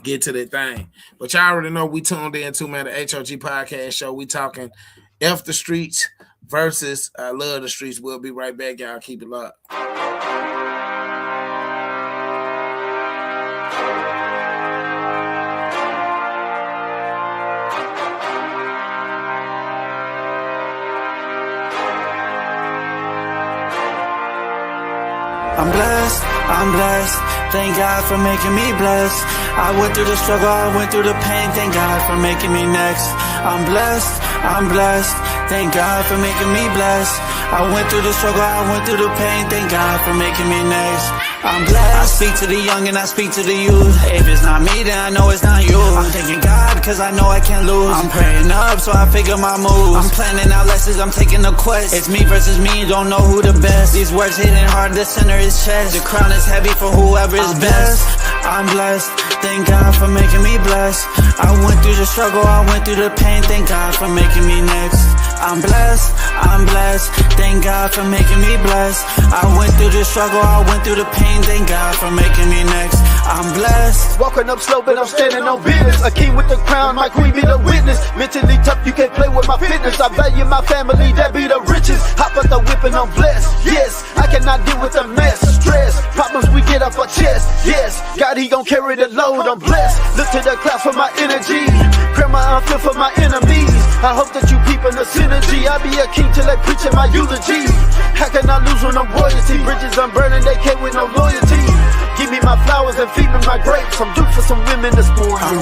get to that thing. But y'all already know we tuned into, man, the H.O.G Podcast show. We talking F the streets versus I love the streets. We'll be right back, y'all. Keep it locked. I'm blessed, thank God for making me blessed. I went through the struggle, I went through the pain, thank God for making me next. I'm blessed, thank God for making me blessed. I went through the struggle, I went through the pain, thank God for making me next. I'm blessed. I speak to the young and I speak to the youth. If it's not me, then I know it's not you. I'm thanking God cause I know I can't lose. I'm praying up so I figure my moves. I'm planning out lessons, I'm taking a quest. It's me versus me, don't know who the best. These words hitting hard, the center is chest. The crown is heavy for whoever is best. I'm blessed, thank God for making me blessed. I went through the struggle, I went through the pain, thank God for making me next. I'm blessed, thank God for making me blessed. I went through the struggle, I went through the pain, thank God for making me next. I'm blessed. Walking up slow, but I'm standing on business. A king with the crown, my queen be the witness. Mentally tough, you can't play with my fitness. I value my family, that be the richest. Hop out the whip and I'm blessed. Yes, I cannot deal with the mess. Stress, problems we get off our chest. Yes, God, he gon' carry the load. I'm blessed. Look to the clouds for my energy. Pray my unfiltered for my enemies. I hope that you peepin' the synergy. I be a king till they preachin' my eulogy. How can I lose when I'm royalty? Bridges I'm burning, they came with no loyalty. Give me my flowers and feed me my grapes. I'm due for some women this morning. I'm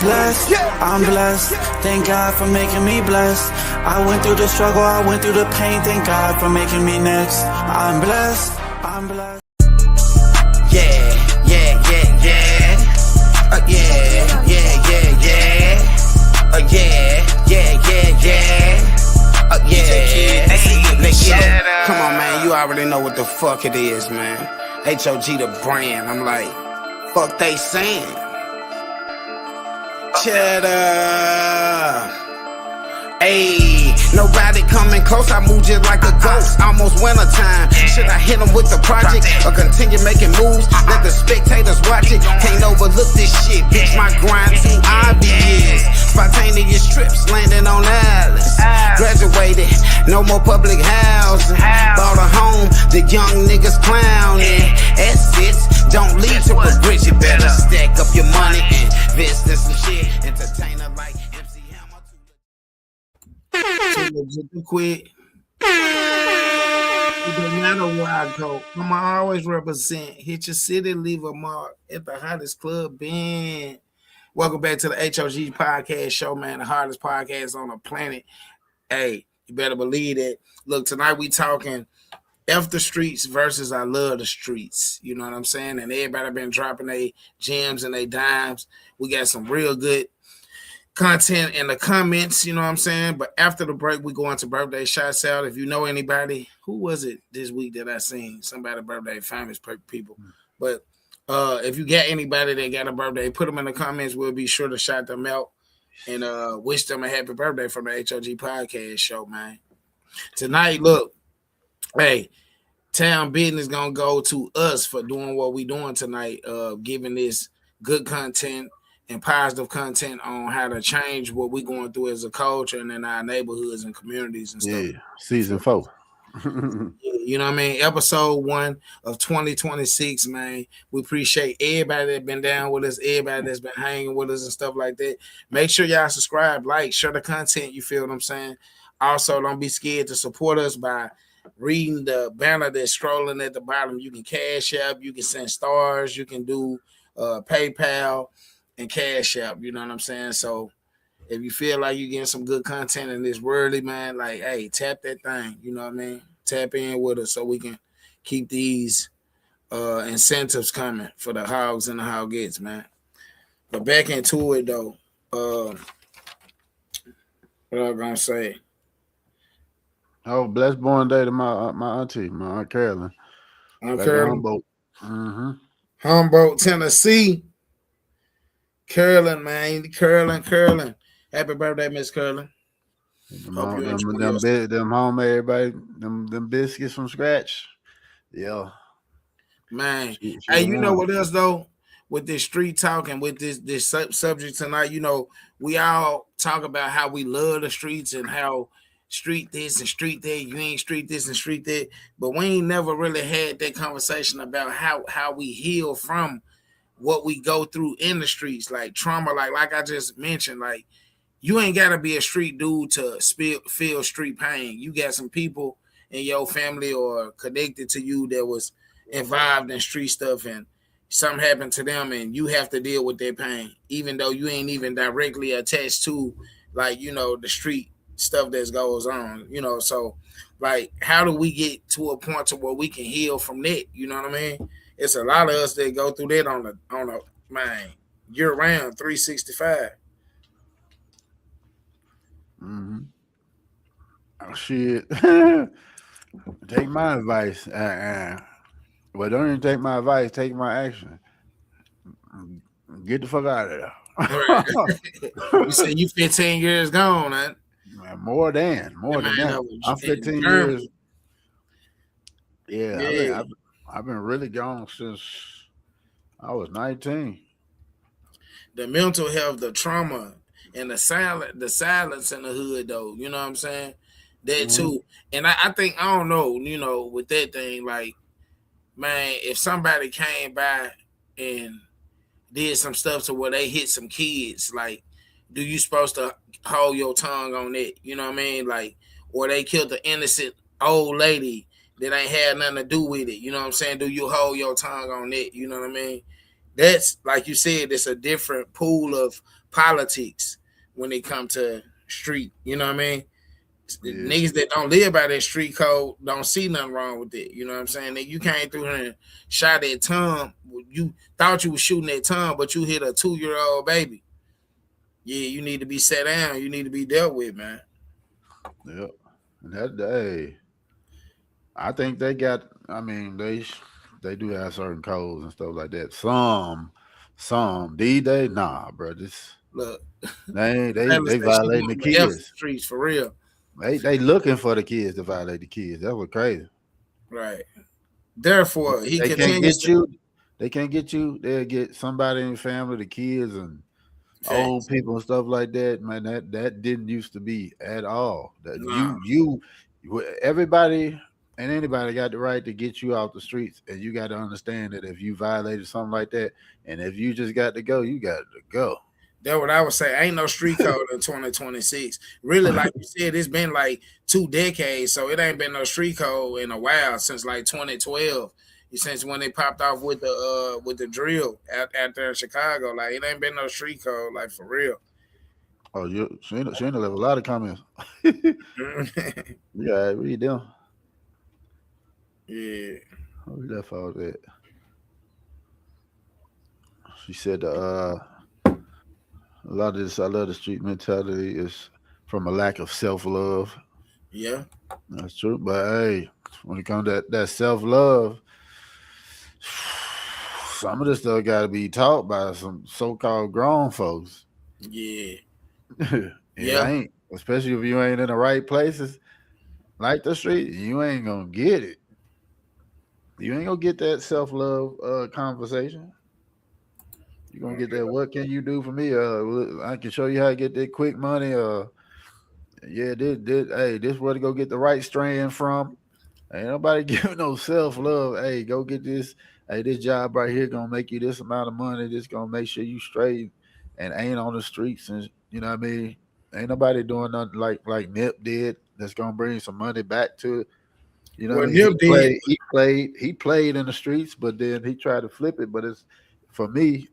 blessed, thank God for making me blessed. I went through the struggle, I went through the pain, thank God for making me next. I'm blessed. Yeah. Come on, man, you already know what the fuck it is, man. H.O.G the brand. I'm like, fuck they saying. Cheddar. Ayy, nobody coming close, I move just like a ghost. Almost wintertime. Should I hit them with the project or continue making moves? Let the spectators watch it. Can't overlook this shit, bitch. My grind too obvious. Spontaneous trips landing on islands. Graduate graduated, no more public housing. Bought a home, the young niggas clowning. Assets don't lead to progression. You better stack up your money and invest in some shit. Entertainer like MC Hammer. Too legit to quit. It doesn't matter where I go. I'ma always represent. Hit your city, leave a mark at the hottest club band. Welcome back to the H.O.G Podcast show, man. The hardest podcast on the planet. Hey, you better believe it. Look, tonight we talking F the streets versus I love the streets. You know what I'm saying? And everybody been dropping their gems and their dimes. We got some real good content in the comments, you know what I'm saying? But after the break, we go into birthday shouts out. If you know anybody, who was it this week that I seen? Somebody birthday, famous people. But if you got anybody that got a birthday, put them in the comments. We'll be sure to shout them out and wish them a happy birthday from the H.O.G Podcast show, man. Tonight, look, hey, town business gonna go to us for doing what we doing tonight, giving this good content and positive content on how to change what we're going through as a culture and in our neighborhoods and communities and stuff. Yeah, season 4. You know what I mean? Episode 1 of 2026, man. We appreciate everybody that's been down with us, everybody that's been hanging with us and stuff like that. Make sure y'all subscribe, like, share the content, you feel what I'm saying? Also, don't be scared to support us by reading the banner that's scrolling at the bottom. You can Cash App, you can send stars, you can do PayPal and Cash App, you know what I'm saying? So if you feel like you're getting some good content in this worldly, man, like, hey, tap that thing, you know what I mean? Tap in with us so we can keep these incentives coming for the hogs and the hogettes, man. But back into it, though, what I was going to say? Oh, blessed born day to my auntie, my Aunt Carolyn. Aunt Carolyn. Humboldt. Humboldt, Tennessee. Carolyn, man. Carolyn. Happy birthday, Miss Carolyn. Them home, everybody, them biscuits from scratch. Yeah. Man. Hey, you know what else, though? With this street talk and with this subject tonight, you know, we all talk about how we love the streets and how street this and street that, you ain't street this and street that, but we ain't never really had that conversation about how we heal from what we go through in the streets, like trauma, like I just mentioned, like you ain't gotta be a street dude to feel street pain. You got some people in your family or connected to you that was involved in street stuff and something happened to them and you have to deal with their pain, even though you ain't even directly attached to, like, you know, the street stuff that goes on, you know. So like, how do we get to a point to where we can heal from that? You know what I mean? It's a lot of us that go through that on a man year round 365. Oh shit. Take my advice. Well, don't even take my advice, take my action. Get the fuck out of there. You said you 15 years gone, huh? More than that. I'm 15 years. Yeah. I've been really gone since I was 19. The mental health, the trauma, and the silence in the hood, though. You know what I'm saying? That too. And I think, I don't know, you know, with that thing, like, man, if somebody came by and did some stuff to where they hit some kids, like, do you supposed to hold your tongue on that? You know what I mean? Like, or they killed an innocent old lady that ain't had nothing to do with it. You know what I'm saying? Do you hold your tongue on that? You know what I mean? That's, like you said, it's a different pool of politics when it comes to street. You know what I mean? Yeah. Niggas that don't live by that street code don't see nothing wrong with it. You know what I'm saying? That you came through here and shot that tongue. You thought you was shooting that tongue, but you hit a 2-year-old baby. Yeah, you need to be set down. You need to be dealt with, man. Yep. That day, I think they got, I mean, they do have certain codes and stuff like that. Some D-Day, nah, bro. Look, they violating the kids. Streets for real. They looking for the kids to violate the kids. That was crazy. Right. Therefore, they can't get you. They'll get somebody in the family, the kids, and old people and stuff like that, man, that didn't used to be at all. That Nah. everybody and anybody got the right to get you off the streets, and you got to understand that if you violated something like that, and if you just got to go, you got to go. That's what I would say. Ain't no street code in 2026. Really, like you said, it's been like 2 decades, so it ain't been no street code in a while since like 2012. Since when they popped off with the drill out there in Chicago, like it ain't been no street code, like for real. Oh, Shayna left a lot of comments. Yeah, what you doing? Yeah. Oh, we left all that. She said a lot of this, I love the street mentality is from a lack of self-love. Yeah. That's true. But hey, when it comes to that self-love, some of this stuff got to be taught by some so-called grown folks. Yeah. It ain't, especially if you ain't in the right places like the street, you ain't gonna get it. You ain't gonna get that self-love conversation. You're gonna get that. What can you do for me? I can show you how to get that quick money. This where to go get the right strand from. Ain't nobody giving no self-love. Hey, go get this. Hey, this job right here gonna make you this amount of money. This gonna make sure you straight and ain't on the streets. And you know what I mean? Ain't nobody doing nothing like Nip did. That's gonna bring some money back to it. You know, he played in the streets, but then he tried to flip it. But it's for me,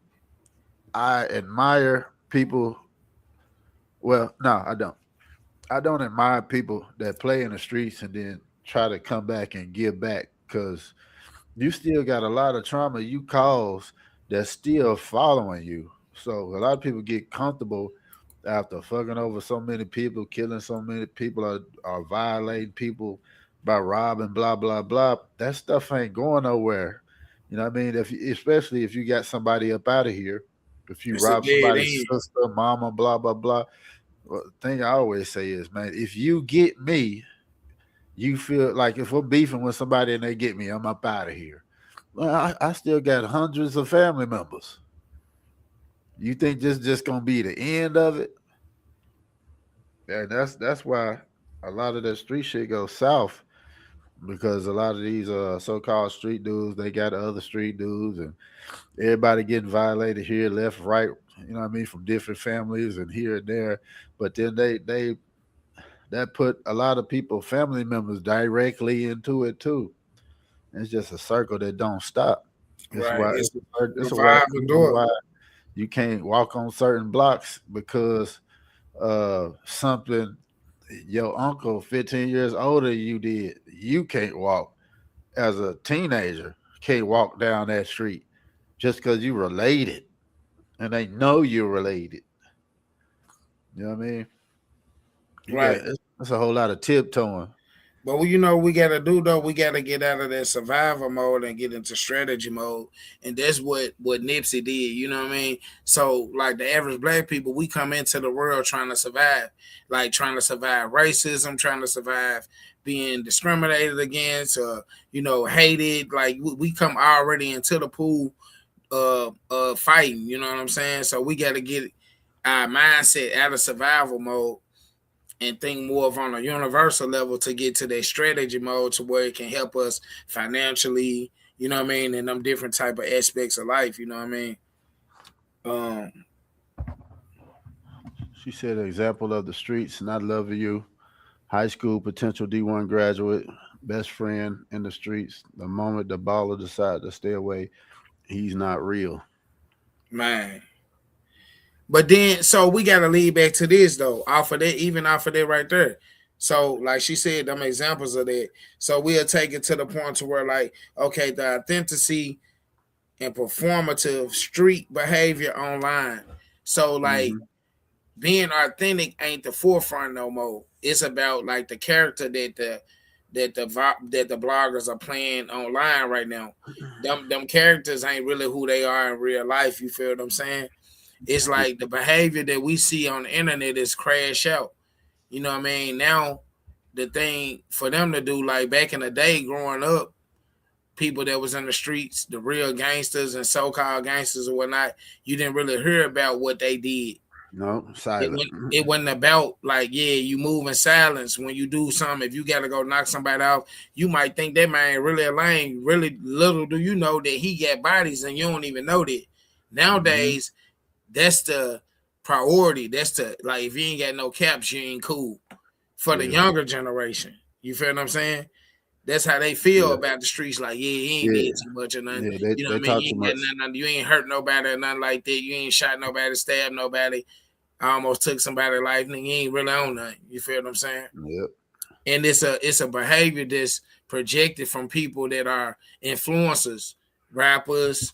I admire people. Well, no, I don't. I don't admire people that play in the streets and then try to come back and give back, because you still got a lot of trauma you cause that's still following you. So a lot of people get comfortable after fucking over so many people, killing so many people, are violating people by robbing, blah, blah, blah. That stuff ain't going nowhere. You know what I mean? Especially if you got somebody up out of here, if you rob somebody's sister, mama, blah, blah, blah. Well, the thing I always say is, man, if you get me, you feel like if we're beefing with somebody and they get me, I'm up out of here. Well, I still got hundreds of family members. You think this just gonna be the end of it? Yeah, that's why a lot of that street shit goes south, because a lot of these so-called street dudes, they got other street dudes, and everybody getting violated here, left, right. You know what I mean, from different families and here and there. But then that put a lot of people, family members, directly into it too. It's just a circle that don't stop. It's why you can't walk on certain blocks, because something your uncle 15 years older than you did, you can't walk as a teenager, can't walk down that street just because you related and they know you're related. You know what I mean? Right. It's a whole lot of tiptoeing. But you know what we got to do, though? We got to get out of that survival mode and get into strategy mode. And that's what Nipsey did, you know what I mean? So, like the average black people, we come into the world trying to survive. Like trying to survive racism, trying to survive being discriminated against, hated. Like we come already into the pool fighting, you know what I'm saying? So we got to get our mindset out of survival mode and think more of on a universal level to get to that strategy mode to where it can help us financially, you know what I mean, and them different type of aspects of life, you know what I mean? She said an example of the streets, not loving you, high school potential D1 graduate, best friend in the streets. The moment the baller decides to stay away, he's not real. Man. But then, so we got to lead back to this, though, off of that right there. So, like she said, them examples of that. So we'll take it to the point to where, like, okay, the authenticity and performative street behavior online. So, like, being authentic ain't the forefront no more. It's about, like, the character that the bloggers are playing online right now. Them characters ain't really who they are in real life. You feel what I'm saying? It's like the behavior that we see on the internet is crash out. You know what I mean? Now, the thing for them to do, like back in the day growing up, people that was in the streets, the real gangsters and so-called gangsters or whatnot, you didn't really hear about what they did. No, silent. It wasn't about like, yeah, you move in silence when you do something. If you got to go knock somebody off, you might think that man really a lame. Really little do you know that he got bodies and you don't even know that. Nowadays, that's the priority. That's the, like, if you ain't got no caps, you ain't cool. For the younger generation, you feel what I'm saying? That's how they feel about the streets. Like, yeah, he ain't did too much or nothing. Yeah, you know what I mean? You ain't got nothing, you ain't hurt nobody or nothing like that. You ain't shot nobody, stabbed nobody. I almost took somebody's life, and you ain't really on nothing. You feel what I'm saying? Yep. And it's a behavior that's projected from people that are influencers, rappers,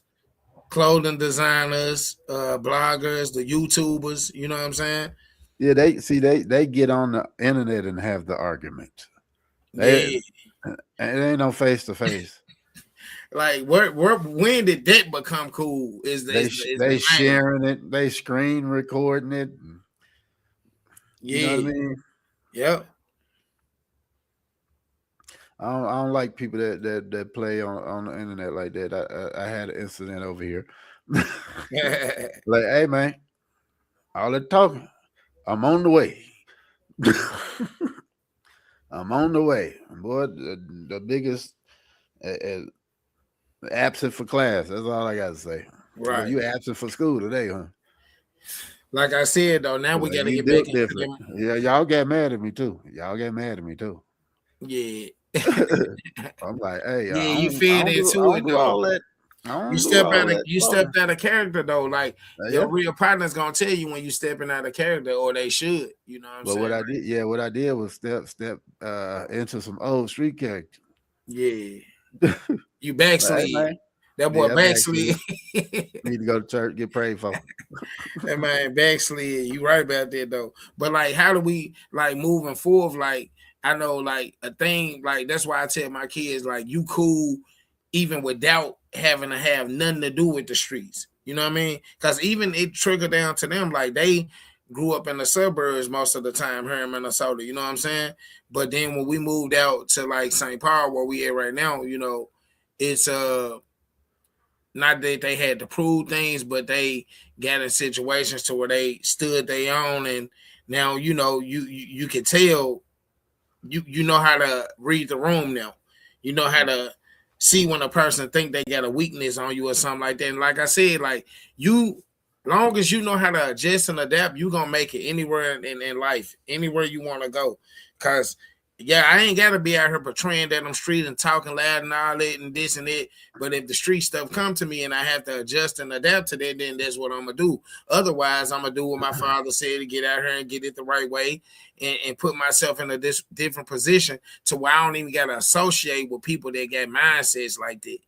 clothing designers, bloggers, the YouTubers. You know what I'm saying? Yeah, they get on the internet and have the argument. It ain't no face to face. Like when did that become cool? They sharing it, they screen recording it. You know what I mean? Yep. I don't like people that play on the internet like that. I had an incident over here. Like, hey man, all that talking, I'm on the way. I'm on the way. Boy, the biggest absent for class. That's all I got to say. Right. Well, you absent for school today, huh? Like I said, though, now we got to get back into them. Yeah, y'all get mad at me too. Yeah. I'm like, hey, you feel it too. You stepped out of character though. Like your real partner's gonna tell you when you stepping out of character, or they should. You know what I'm saying? What I did was step into some old street character. Yeah, you backslid. Right, that boy backslid. Need to go to church, get prayed for. That man backslid. You right about that though. But like, how do we like moving forward? Like, I know like a thing. Like that's why I tell my kids like, you cool even without having to have nothing to do with the streets. You know what I mean? Because even it trickled down to them. Like they grew up in the suburbs most of the time here in Minnesota. You know what I'm saying? But then when we moved out to like St. Paul, where we at right now, you know, it's not that they had to prove things, but they got in situations to where they stood their own, and now you know you can tell you know how to read the room now. You know how to see when a person think they got a weakness on you or something like that. And like I said, like you, long as you know how to adjust and adapt, you gonna make it anywhere in life, anywhere you want to go. Cause yeah, I ain't gotta be out here portraying that I'm street and talking loud and all that and this and that. But if the street stuff come to me and I have to adjust and adapt to that, then that's what I'm gonna do. Otherwise, I'm gonna do what my father said to get out here and get it the right way and put myself in a different position to where I don't even gotta associate with people that got mindsets like that,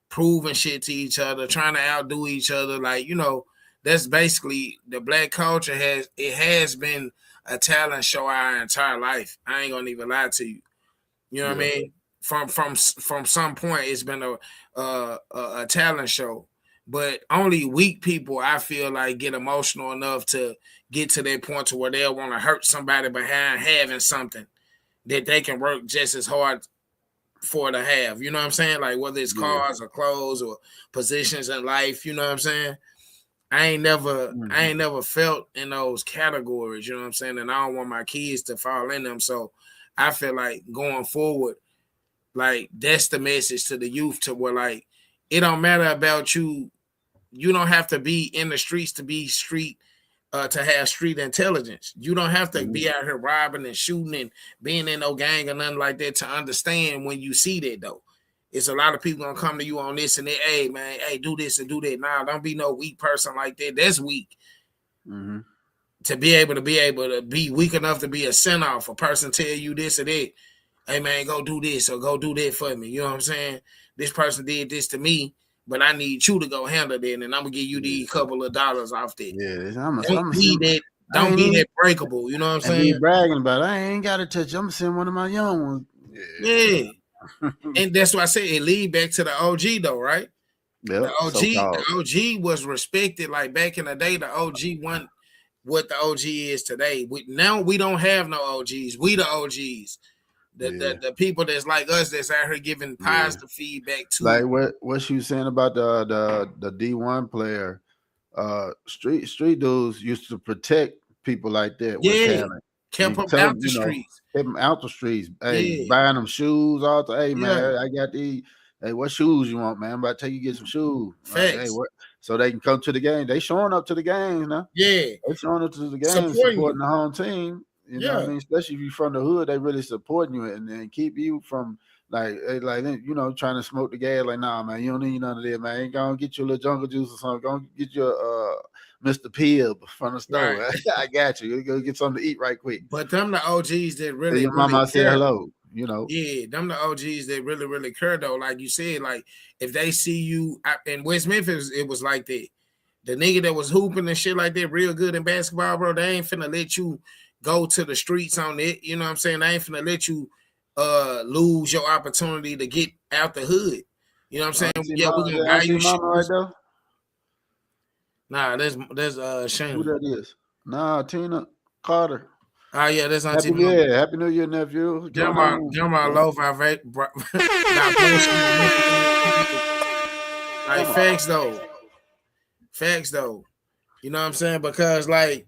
proving shit to each other, trying to outdo each other. Like, you know, that's basically the black culture has been a talent show our entire life. I ain't gonna even lie to you. You know what I mean? From some point, it's been a talent show. But only weak people, I feel like, get emotional enough to get to that point to where they'll want to hurt somebody behind having something that they can work just as hard for to have. You know what I'm saying? Like whether it's cars or clothes or positions in life. You know what I'm saying? I ain't never felt in those categories, you know what I'm saying? And I don't want my kids to fall in them. So I feel like going forward, like that's the message to the youth to where like it don't matter about you. You don't have to be in the streets to be street to have street intelligence. You don't have to be out here robbing and shooting and being in no gang or nothing like that to understand when you see that though. It's a lot of people gonna come to you on this and that. Hey man, hey, do this and do that. Nah, don't be no weak person like that. That's weak. Mm-hmm. To be able to be weak enough to be a send off. A person tell you this or that. Hey man, go do this or go do that for me. You know what I'm saying? This person did this to me, but I need you to go handle that, and I'm gonna give you these couple of dollars off that. Yeah, don't be that breakable. You know what I'm saying? Be bragging about it. I ain't got to touch. I'm gonna send one of my young ones. Yeah. And that's why I say it lead back to the OG though, right? Yep, the OG was respected. Like back in the day, the OG wasn't what the OG is today. Now we don't have no OGs. We the OGs. The people that's like us that's out here giving positive feedback to like what she was saying about the D1 player. Street dudes used to protect people like that with talent. Kept them out the streets. Kept them out the streets. Hey, Yeah. buying them shoes all the hey man, Yeah. I got these. Hey, what shoes you want, man? I'm about to take you get some shoes. Facts. Hey, what? So they can come to the game. They showing up to the games now. Yeah. They showing up to the games, supporting the home team. You know what I mean? Especially if you're from the hood, they really supporting you and keep you from like you know, trying to smoke the gas. Like, nah, man, you don't need none of that, man. Ain't gonna get you a little jungle juice or something. Go get you a Mr. Pibb from the store. Right. I got you. Go get something to eat right quick. But them the OGs that really, your mama said hello. You know, yeah, them the OGs that really, really care though. Like you said, like if they see you in West Memphis, it was like that. The nigga that was hooping and shit like that, real good in basketball, bro. They ain't finna let you go to the streets on it. You know what I'm saying? They ain't finna let you lose your opportunity to get out the hood. You know what I'm saying? Yeah, we gonna buy you shit. Right there? Nah, there's Shane. Who that is? Nah, Tina Carter. Oh yeah, that's on TV. Yeah, Happy New Year, nephew. Grandma Loaf, like facts though. You know what I'm saying? Because like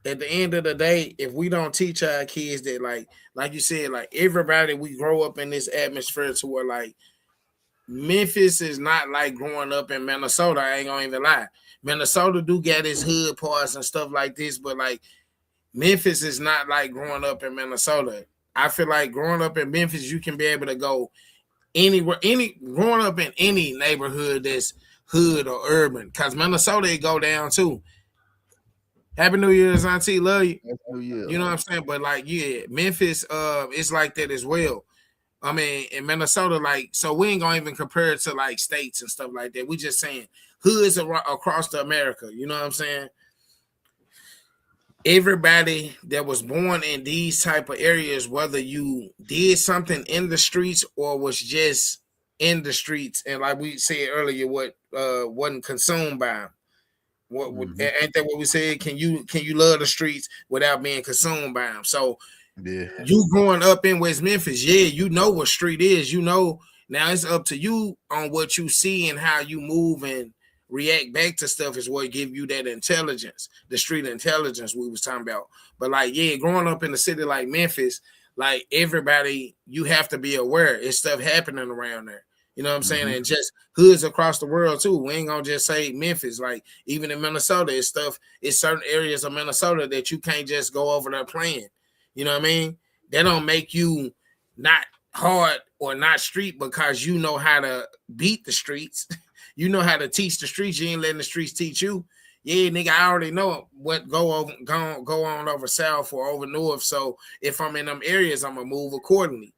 at the end of the day, if we don't teach our kids that, like you said, like everybody, we grow up in this atmosphere to where like Memphis is not like growing up in Minnesota. I ain't gonna even lie. Minnesota do get its hood parts and stuff like this, but like Memphis is not like growing up in Minnesota. I feel like growing up in Memphis, you can be able to go anywhere, growing up in any neighborhood that's hood or urban. Cause Minnesota, it go down too. Happy New Year's, Auntie. Love you. Happy New Year. You know what I'm saying? But like, yeah, Memphis, it's like that as well. I mean, in Minnesota, like, so we ain't gonna even compare it to like states and stuff like that. We just saying hoods across the America. You know what I'm saying? Everybody that was born in these type of areas, whether you did something in the streets or was just in the streets, and like we said earlier, what wasn't consumed by them. Ain't that what we said? Can you love the streets without being consumed by them? So you growing up in West Memphis, you know what street is. You know, now it's up to you on what you see and how you move and react back to stuff is what give you that intelligence, the street intelligence we was talking about. But like, growing up in a city like Memphis, like everybody, you have to be aware it's stuff happening around there. You know what I'm saying? And just hoods across the world too. We ain't gonna just say Memphis. Like even in Minnesota, it's certain areas of Minnesota that you can't just go over there playing. You know what I mean? That don't make you not hard or not street because you know how to beat the streets. You know how to teach the streets. You ain't letting the streets teach you. Yeah, nigga, I already know what go on over south or over north. So if I'm in them areas, I'm gonna move accordingly.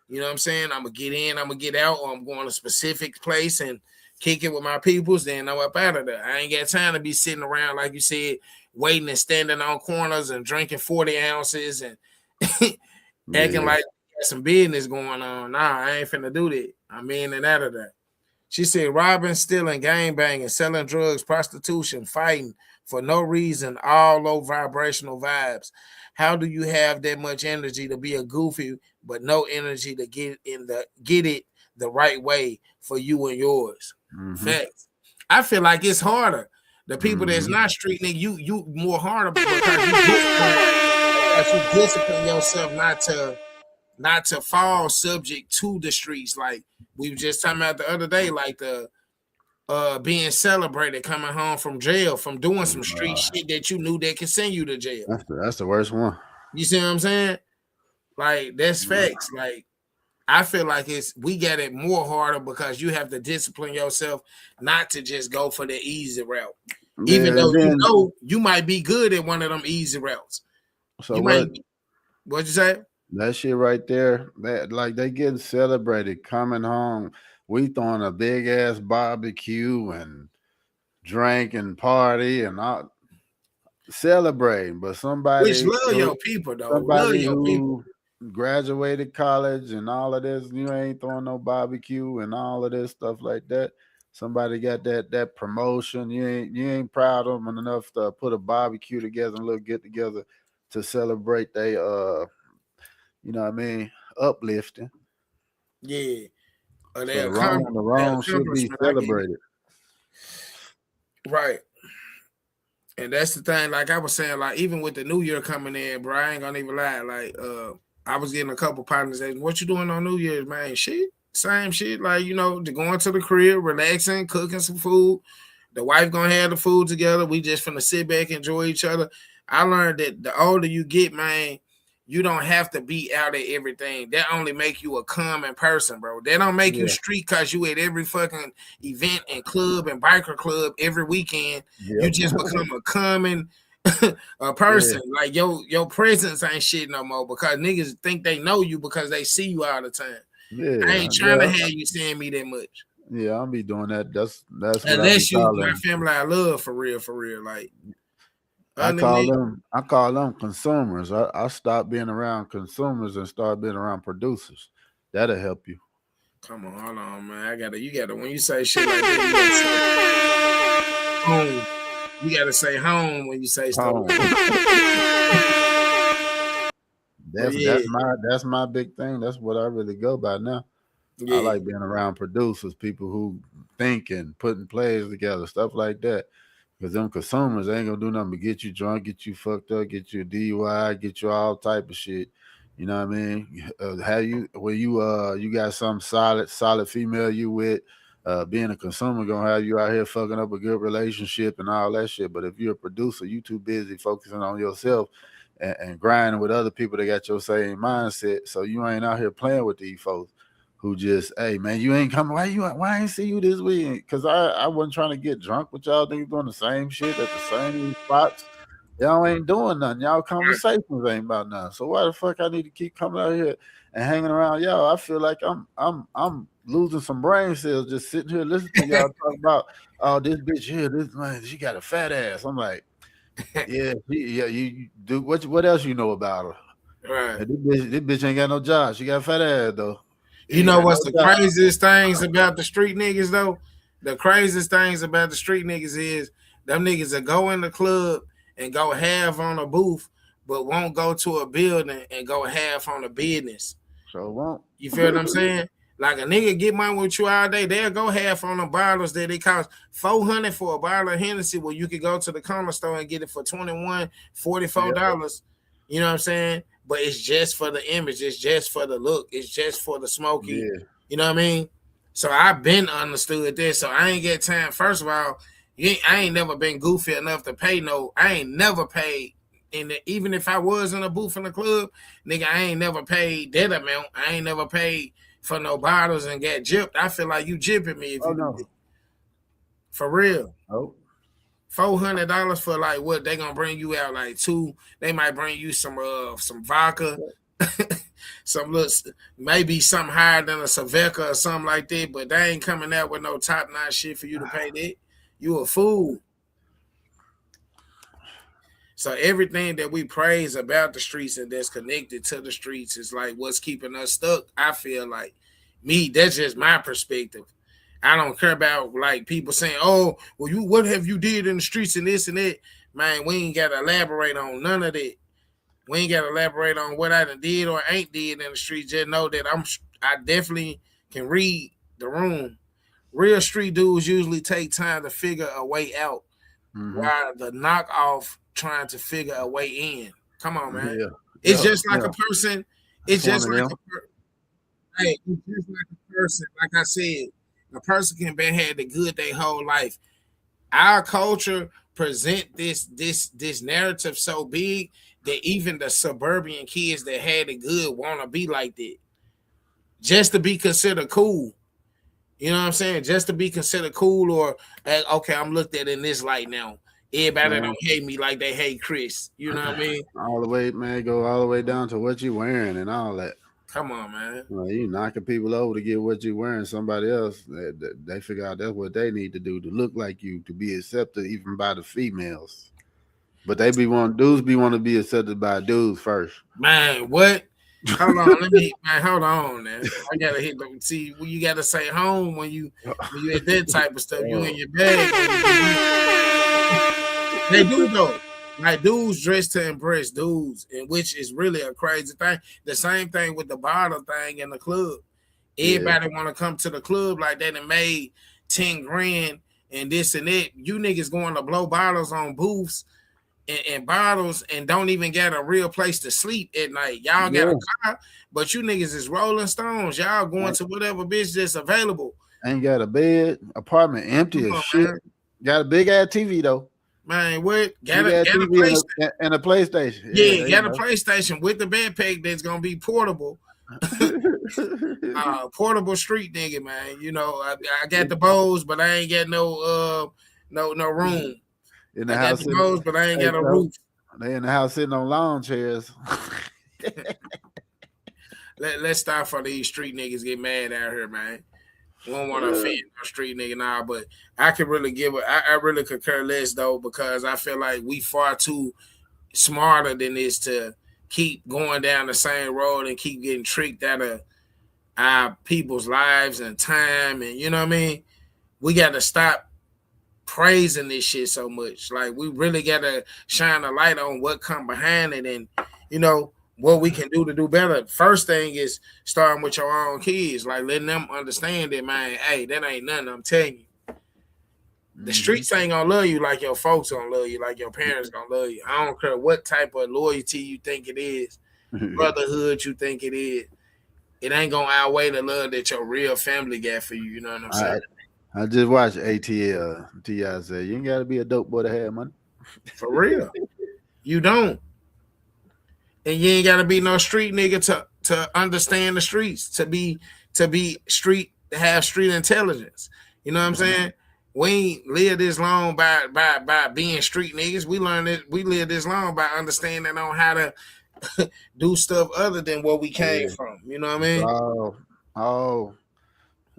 You know what I'm saying? I'm gonna get in, I'm gonna get out, or I'm going to a specific place and kick it with my peoples. Then I'm up out of there. I ain't got time to be sitting around like you said, waiting and standing on corners and drinking 40 ounces and acting like some business going on. Nah, I ain't finna do that. I'm in and out of there. She said, robbing, stealing, gang banging, selling drugs, prostitution, fighting for no reason, all low vibrational vibes. How do you have that much energy to be a goofy, but no energy to get it the right way for you and yours? Facts. I feel like it's harder. The people that's not street nigga, you more harder because you discipline yourself not to fall subject to the streets. Like we were just talking about the other day, like the being celebrated coming home from jail from doing some street shit that you knew that could send you to jail. That's the worst one. You see what I'm saying? Like that's facts. Like I feel like we get it more harder because you have to discipline yourself not to just go for the easy route. Even though you know you might be good at one of them easy routes. So what'd you say? That shit right there, that like they getting celebrated coming home. We throwing a big ass barbecue and drink and party and all celebrating, but somebody which love your people though. Somebody who graduated college and all of this, you ain't throwing no barbecue and all of this stuff like that. Somebody got that promotion. You ain't proud of them enough to put a barbecue together and little get together to celebrate they you know what I mean, uplifting. Yeah. Or So the wrong should be celebrated. Right. And that's the thing, like I was saying, like even with the new year coming in, bro, I ain't gonna even lie. Like I was getting a couple partners asking, what you doing on New Year's, man? Shit, same shit. Like, you know, going to the crib, relaxing, cooking some food. The wife gonna have the food together. We just finna sit back, enjoy each other. I learned that the older you get, man, you don't have to be out at everything. That only make you a common person, bro. That don't make you street cause you at every fucking event and club and biker club every weekend. Yep. You just become a common person. Yeah. Like your presence ain't shit no more because niggas think they know you because they see you all the time. Yeah, I ain't trying to have you seeing me that much. Yeah, I'll be doing that. That's unless you my family I love for real. Like I call them consumers. I stopped being around consumers and start being around producers. That'll help you. Come on, hold on, man. You gotta when you say shit like that, home. You gotta say home when you say stuff. That's my big thing. That's what I really go by now. Yeah. I like being around producers, people who think and putting plays together, stuff like that. Because them consumers ain't gonna do nothing but get you drunk, get you fucked up, get you a DUI, get you all type of shit. You know what I mean? You got some solid female you with, being a consumer gonna have you out here fucking up a good relationship and all that shit. But if you're a producer, you too busy focusing on yourself and grinding with other people that got your same mindset. So you ain't out here playing with these folks who just, hey man, you ain't coming. Why I ain't see you this week? Because I wasn't trying to get drunk with y'all niggas doing the same shit at the same spots. Y'all ain't doing nothing. Y'all conversations ain't about nothing. So why the fuck I need to keep coming out here and hanging around y'all? I feel like I'm losing some brain cells just sitting here listening to y'all talk about, oh, this bitch here, this man, she got a fat ass. I'm like, yeah, you do what else you know about her? Right. This bitch ain't got no job. She got a fat ass though. You know what's the craziest things about the street niggas though? The craziest things about the street niggas is them niggas that go in the club and go half on a booth, but won't go to a building and go half on a business. So won't. You feel what I'm saying? Like a nigga get money with you all day, they'll go half on the bottles that they cost $400 for a bottle of Hennessy, where you could go to the corner store and get it for $21, $44. Yeah. You know what I'm saying? But it's just for the image. It's just for the look. It's just for the smoky. Yeah. You know what I mean? So I've been understood this. So I ain't get time. First of all, I ain't never been goofy enough to pay no. I ain't never paid. Even if I was in a booth in the club, nigga, I ain't never paid that amount. I ain't never paid for no bottles and got gypped. I feel like you gypping me if you do it. For real. Oh. $400 for like what they gonna bring you out like two. They might bring you some vodka, maybe something higher than a Saveca or something like that. But they ain't coming out with no top notch shit for you to pay that. You a fool. So everything that we praise about the streets and that's connected to the streets is like what's keeping us stuck. I feel like that's just my perspective. I don't care about like people saying, "Oh, well, what have you did in the streets and this and that?" Man, we ain't got to elaborate on none of that. We ain't got to elaborate on what I done did or ain't did in the streets. Just know that I definitely can read the room. Real street dudes usually take time to figure a way out, while the knockoff trying to figure a way in. Come on, man. Yeah. It's just like a person. It's just like it's just like a person. Like I said. A person can be had the good their whole life. Our culture present this narrative so big that even the suburban kids that had it good want to be like that. Just to be considered cool. You know what I'm saying? Just to be considered cool or, okay, I'm looked at in this light now. Everybody don't hate me like they hate Chris. You know what I mean? All the way, man, go all the way down to what you wearing and all that. Come on, man. Well, you knocking people over to get what you're wearing. Somebody else, they figure out that's what they need to do to look like you, to be accepted even by the females. But dudes want to be accepted by dudes first. Man, what? Hold on, hold on, man. I gotta hit them. See, you gotta say home when you at that type of stuff. You in your bag. They do though. Like dudes dress to impress dudes, and which is really a crazy thing. The same thing with the bottle thing in the club. Everybody want to come to the club like that and made 10 grand and this and that. You niggas going to blow bottles on booths and bottles and don't even get a real place to sleep at night. Y'all got a car, but you niggas is Rolling Stones. Y'all going to whatever bitch that's available. Ain't got a bed, apartment empty as shit. Man. Got a big ass TV though. Man, what? Got a PlayStation. And a PlayStation. Yeah, got a PlayStation with the backpack that's gonna be portable. Portable street nigga, man. You know, I got the bows, but I ain't got no room. In the house, got the bows, but I ain't got a roof. They in the house sitting on lawn chairs. Let's start for these street niggas get mad out here, man. We don't want to offend no street nigga now, but I could really I really could care less though, because I feel like we far too smarter than this to keep going down the same road and keep getting tricked out of our people's lives and time. And you know what I mean? We got to stop praising this shit so much. Like we really got to shine a light on what come behind it and, you know, what we can do to do better. First thing is starting with your own kids, like letting them understand that, man, hey, that ain't nothing. I'm telling you. The streets ain't gonna love you like your folks gonna love you, like your parents gonna love you. I don't care what type of loyalty you think it is, brotherhood you think it is. It ain't gonna outweigh the love that your real family got for you. You know what I'm saying? I just watched ATL. T.I. said, you ain't gotta be a dope boy to have money. For real. You don't. And you ain't gotta be no street nigga to understand the streets, to be street, to have street intelligence. You know what I'm saying? We ain't live this long by being street niggas. We learned it. We live this long by understanding on how to do stuff other than what we came from. You know what I mean? Oh,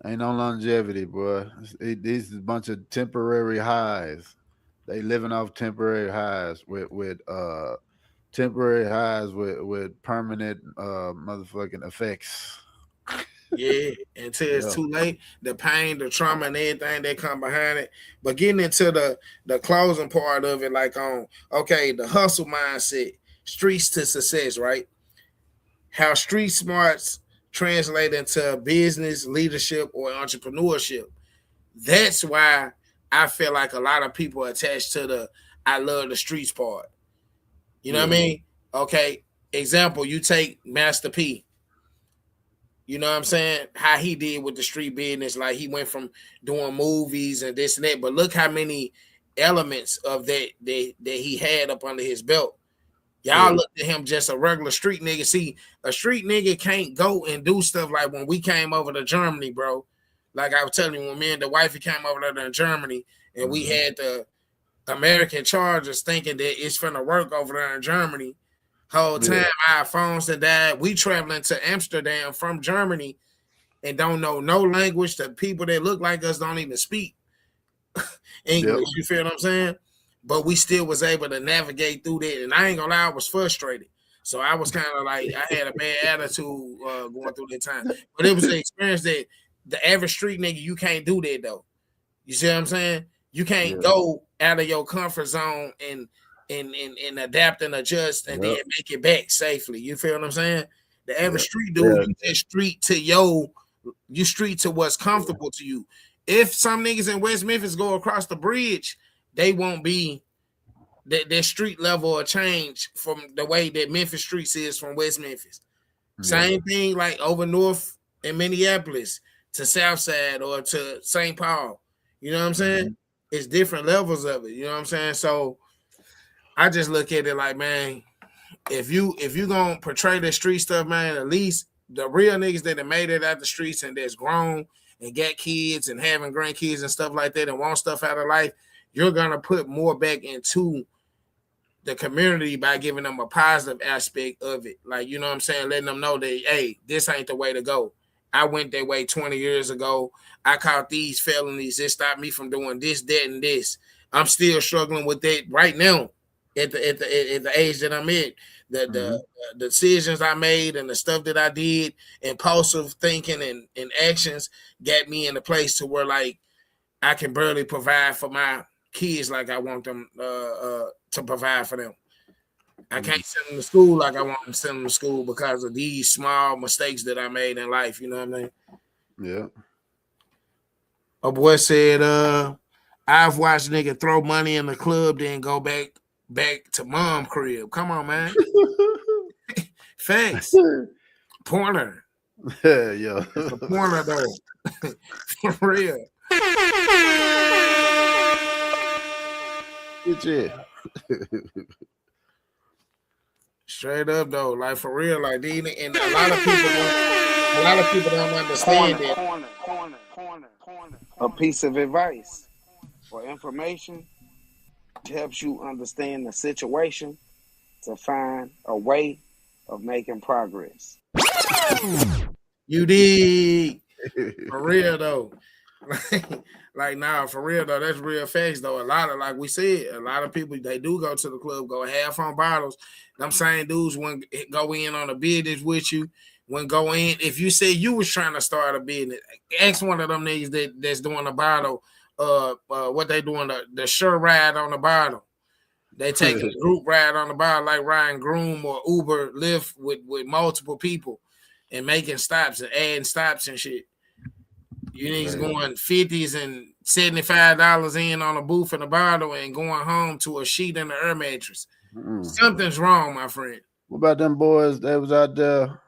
ain't no longevity, boy. These is a bunch of temporary highs. They living off temporary highs with temporary highs with permanent motherfucking effects. Yeah, until it's too late. The pain, the trauma, and everything that come behind it. But getting into the closing part of it, like on the hustle mindset, streets to success, right? How street smarts translate into business, leadership, or entrepreneurship. That's why I feel like a lot of people attached to the I love the streets part. You know what I mean? Okay, example, you take Master P. You know what I'm saying? How he did with the street business. Like he went from doing movies and this and that. But look how many elements of that he had up under his belt. Y'all looked at him just a regular street nigga. See, a street nigga can't go and do stuff like when we came over to Germany, bro. Like I was telling you, when me and the wifey came over there in Germany and we had the American Chargers thinking that it's finna work over there in Germany. Whole time our phones that died. We traveling to Amsterdam from Germany and don't know no language. The people that look like us don't even speak English. You feel what I'm saying? But we still was able to navigate through that. And I ain't gonna lie, I was frustrated. So I was kind of like, I had a bad attitude going through that time. But it was an experience that the average street nigga, you can't do that though. You see what I'm saying? You can't go out of your comfort zone and adapt and adjust and then make it back safely. You feel what I'm saying? The average street dude, you just street to what's comfortable to you. If some niggas in West Memphis go across the bridge, they won't be their street level or change from the way that Memphis streets is from West Memphis. Same thing like over north in Minneapolis to Southside or to St. Paul. You know what I'm saying? It's different levels of it. You know what I'm saying? So I just look at it like, man, if you gonna portray the street stuff, man, at least the real niggas that have made it out the streets and that's grown and got kids and having grandkids and stuff like that and want stuff out of life, you're gonna put more back into the community by giving them a positive aspect of it. Like, you know what I'm saying? Letting them know that, hey, this ain't the way to go. I went that way 20 years ago. I caught these felonies. It stopped me from doing this, that, and this. I'm still struggling with that right now. At the age that I'm at, the decisions I made and the stuff that I did, impulsive thinking and actions got me in a place to where like I can barely provide for my kids like I want them to provide for them. I can't send them to school like I want them to send them to school because of these small mistakes that I made in life. You know what I mean? Yeah. A boy said, I've watched nigga throw money in the club, then go back to mom crib. Come on, man. Facts. Porner. Yeah. It's a porner though. For real. Good shit. Straight up though, like for real, like these, and a lot of people don't understand it. A piece of advice or information helps you understand the situation to find a way of making progress. You did. For real though. Like nah, for real though, that's real facts though. A lot of, like we said, a lot of people, they do go to the club, go half on bottles. Them same dudes wouldn't go in on a business with you. Wouldn't go in. If you say you was trying to start a business, ask one of them niggas that's doing the bottle, what they doing, the sure ride on the bottle. They take a group ride on the bottle like Ryan Groom or Uber Lyft with multiple people and making stops and adding stops and shit. You niggas going 50s and $75 in on a booth and a bottle and going home to a sheet and an air mattress. Something's wrong, my friend. What about them boys that was out there?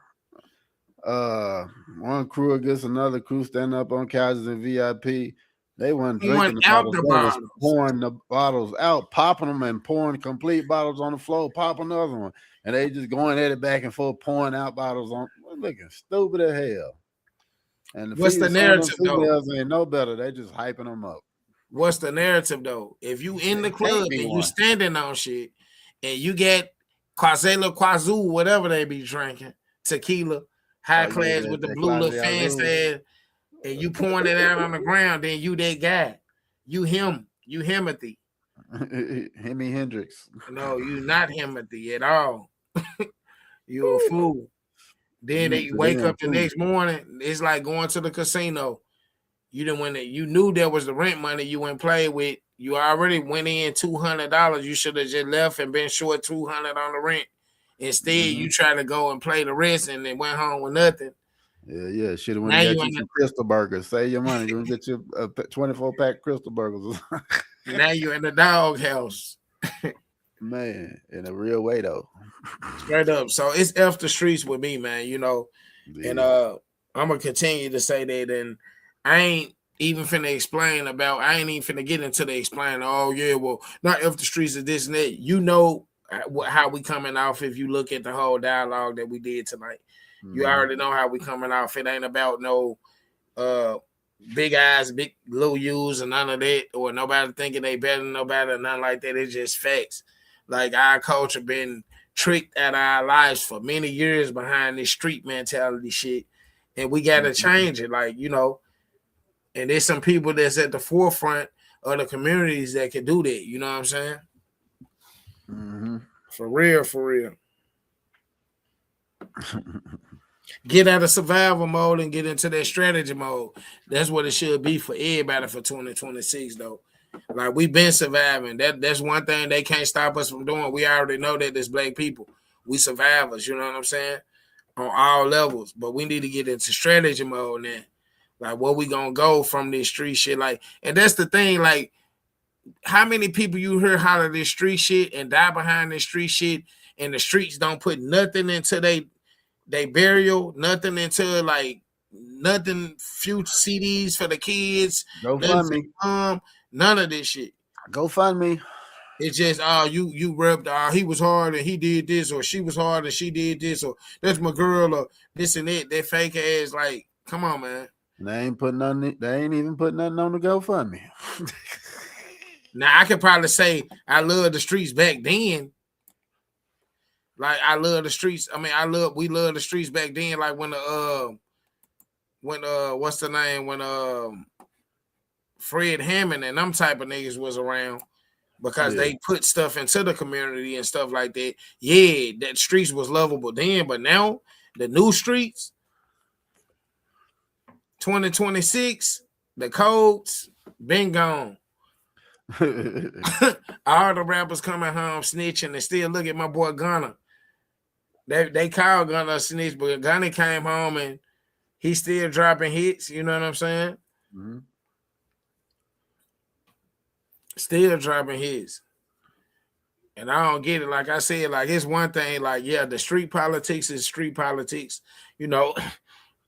One crew against another crew standing up on couches in VIP. They weren't drinking the bottles. They was pouring the bottles out, popping them and pouring complete bottles on the floor, pop another one. And they just going at it back and forth, pouring out bottles on. Looking stupid as hell. And what's the narrative though? Ain't no better. They just hyping them up. What's the narrative though? If you in the club and you standing on shit and you get Quazoo, whatever they be drinking, tequila, high class with the blue little fancy, and you pouring it out on the ground, then you that guy. You him. You Himothy. Hemi Hendrix. No, you not Himothy at all. You a fool. Then they wake up the next morning. It's like going to the casino. You didn't win it. You knew there was the rent money you went play with. You already went in $200. You should have just left and been short $200 on the rent. Instead, you try to go and play the rest and then went home with nothing. Yeah. Should have went and got you some Crystal Burgers. Save your money. You can get you a 24-pack Crystal Burgers. Now you're in the doghouse. Man, in a real way though. Straight up. So it's F the streets with me, man, you know. Yeah. And I'm gonna continue to say that, and I ain't even finna get into the explain. Oh yeah, well, not F the streets is this and that. You know how we coming off if you look at the whole dialogue that we did tonight. You already know how we coming off. It ain't about no big eyes, big little U's and none of that, or nobody thinking they better than nobody or nothing like that. It's just facts. Like our culture been tricked out of our lives for many years behind this street mentality shit. And we got to change it. Like, you know, and there's some people that's at the forefront of the communities that can do that. You know what I'm saying? For real. Get out of survival mode and get into that strategy mode. That's what it should be for everybody for 2026, though. Like, we've been surviving. That's one thing they can't stop us from doing. We already know that as Black people, we survivors, you know what I'm saying? On all levels. But we need to get into strategy mode now. Like, where we gonna go from this street shit? Like, and that's the thing, like, how many people you hear holler this street shit and die behind this street shit, and the streets don't put nothing into they burial, nothing into like nothing, future CDs for the kids, none of this shit. Go fund me. It's just you repped he was hard and he did this, or she was hard and she did this, or that's my girl, or this and that fake ass. Like, come on, man. They ain't even putting nothing on the GoFundMe. Now I could probably say I love the streets back then. Like, I love the streets. I mean, we love the streets back then. Like when what's the name? When Fred Hammond and them type of niggas was around, because they put stuff into the community and stuff like that. Yeah, that streets was lovable then, but now the new streets, 2026, the codes been gone. All the rappers coming home snitching and still look at my boy Gunna. They called Gunna a snitch, but Gunna came home and he's still dropping hits. You know what I'm saying? Mm-hmm. Still dropping hits. And I don't get it. Like I said, like it's one thing, like, yeah, the street politics is street politics. You know,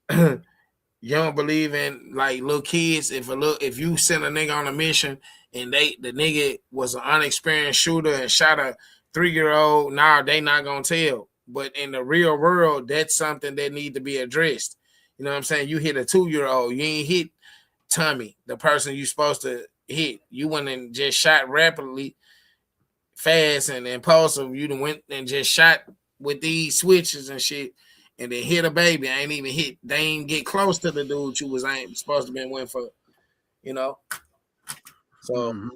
you don't believe in like little kids. If you send a nigga on a mission and the nigga was an unexperienced shooter and shot a 3-year-old, nah, they not gonna tell. But in the real world, that's something that need to be addressed. You know what I'm saying? You hit a 2-year-old, you ain't hit Tommy, the person you supposed to hit. You went and just shot rapidly, fast and impulsive. You done went and just shot with these switches and shit, and then hit a baby. I ain't even hit. They ain't get close to the dude you was ain't supposed to be went for. You know. So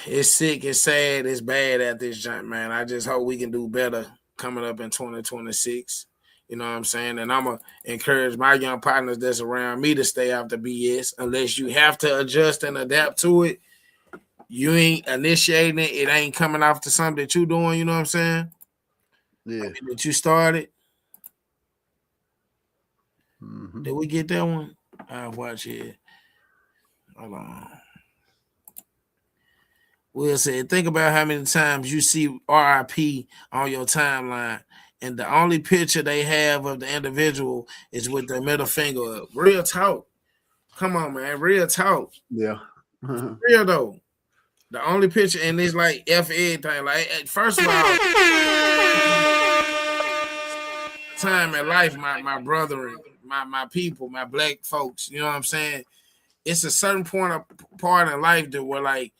it's sick, it's sad, it's bad at this joint, man. I just hope we can do better coming up in 2026. You know what I'm saying? And I'm going to encourage my young partners that's around me to stay off the BS. Unless you have to adjust and adapt to it, you ain't initiating it. It ain't coming off to something that you doing, you know what I'm saying? Yeah. That you started. Mm-hmm. Did we get that one? I'll watch it. Hold on. Will said, think about how many times you see RIP on your timeline, and the only picture they have of the individual is with their middle finger up. Real talk. Come on, man. Real talk. Yeah. Real though. The only picture, and it's like F everything. Like, first of all, time in life, my brethren, my people, my black folks, you know what I'm saying? It's a certain part in life that where, like,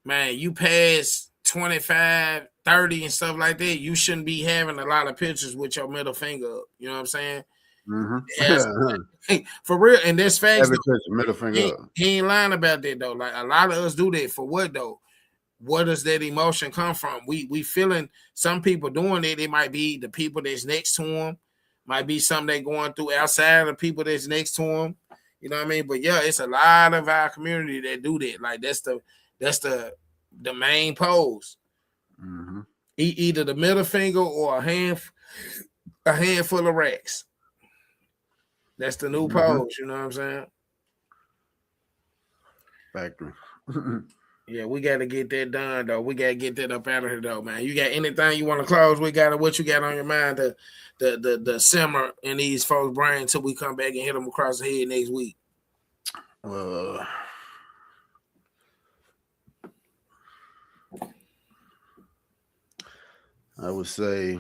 man, you pass 25, 30 and stuff like that, you shouldn't be having a lot of pictures with your middle finger up. You know what I'm saying? Mm-hmm. For real, and that's facts. Middle finger up. He ain't lying about that though. Like, a lot of us do that for what though? Where does that emotion come from? We feeling some people doing it. It might be the people that's next to them, might be something they going through outside of the people that's next to them. You know what I mean? But yeah, it's a lot of our community that do that. Like, that's the main pose. Mm-hmm. Either the middle finger or a handful of racks. That's the new pose. You know what I'm saying? Factory. Yeah, we got to get that done though. We got to get that up out of here though, man. You got anything you want to close? What you got on your mind the simmer in these folks' brain until we come back and hit them across the head next week. I would say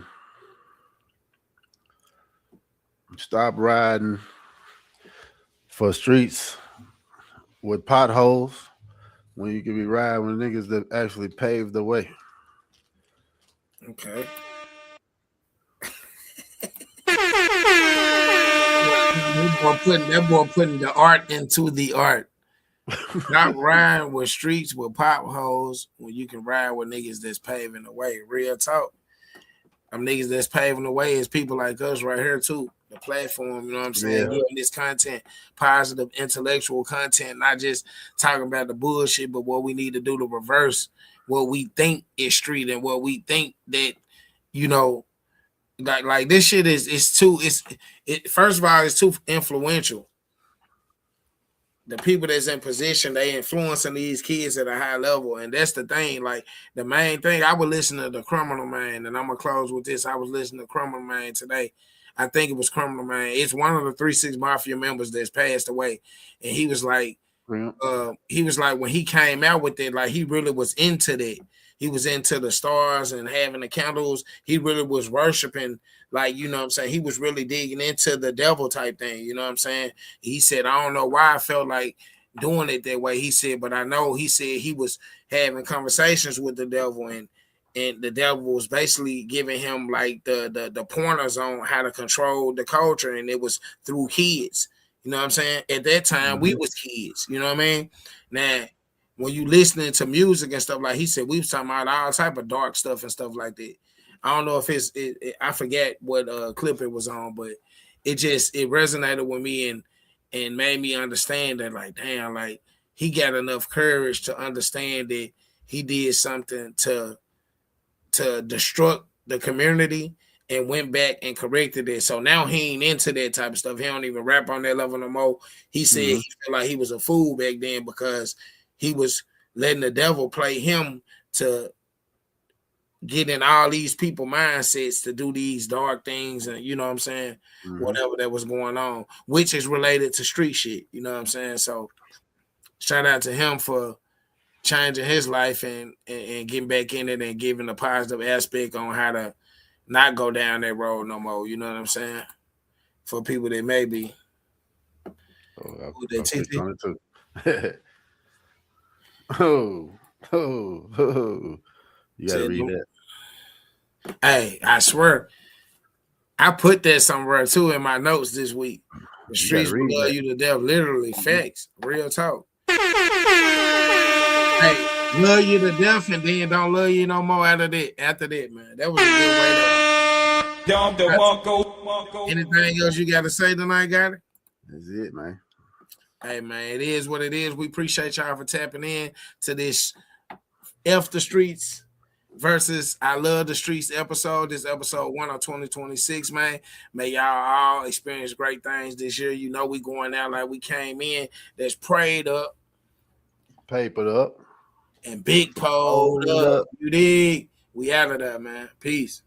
stop riding for streets with potholes when you can be riding with niggas that actually paved the way. Okay. That boy putting the art into the art. Not riding with streets with potholes when you can ride with niggas that's paving the way. Real talk. Them niggas that's paving the way is people like us right here too. The platform, you know what I'm saying? Yeah. Giving this content, positive intellectual content, not just talking about the bullshit, but what we need to do to reverse what we think is street and what we think that, you know, like this shit is too. First of all, it's too influential. The people that's in position, they influencing these kids at a high level. And that's the thing. Like, the main thing, I would listen to the Criminal Man, and I'm going to close with this. I was listening to Criminal Man today. I think it was Criminal Man. It's one of the 3-6 Mafia members that's passed away. And he was like, when he came out with it, like, he really was into that. He was into the stars and having the candles. He really was worshiping, like, you know what I'm saying? He was really digging into the devil type thing, you know what I'm saying? He said, I don't know why I felt like doing it that way. He said, but I know, he said he was having conversations with the devil, and the devil was basically giving him like the pointers on how to control the culture, and it was through kids. You know what I'm saying? At that time, we was kids, you know what I mean? Now, when you listening to music and stuff, like he said, we was talking about all type of dark stuff and stuff like that. I don't know if I forget what clip it was on, but it resonated with me and made me understand that, like, damn, like, he got enough courage to understand that he did something to destruct the community and went back and corrected it. So now he ain't into that type of stuff. He don't even rap on that level no more. He said he felt like he was a fool back then because he was letting the devil play him to get in all these people mindsets to do these dark things and, you know what I'm saying, whatever that was going on, which is related to street shit, you know what I'm saying? So shout out to him for changing his life and getting back in it and giving a positive aspect on how to not go down that road no more, you know what I'm saying? For people that may be. Oh, You gotta read that. Hey, I swear, I put that somewhere too in my notes this week. The streets will love you to death. Literally, facts, real talk. Hey, love you to death and then don't love you no more after that, man. That was a good way to. Anything else you got to say tonight, Gotti? That's it, man. Hey, man, it is what it is. We appreciate y'all for tapping in to this F the Streets versus I Love the Streets episode. This episode 1 of 2026, man. May y'all all experience great things this year. You know we going out like we came in. That's prayed up. Papered up. And big pulled up. You dig? We out of there, man. Peace.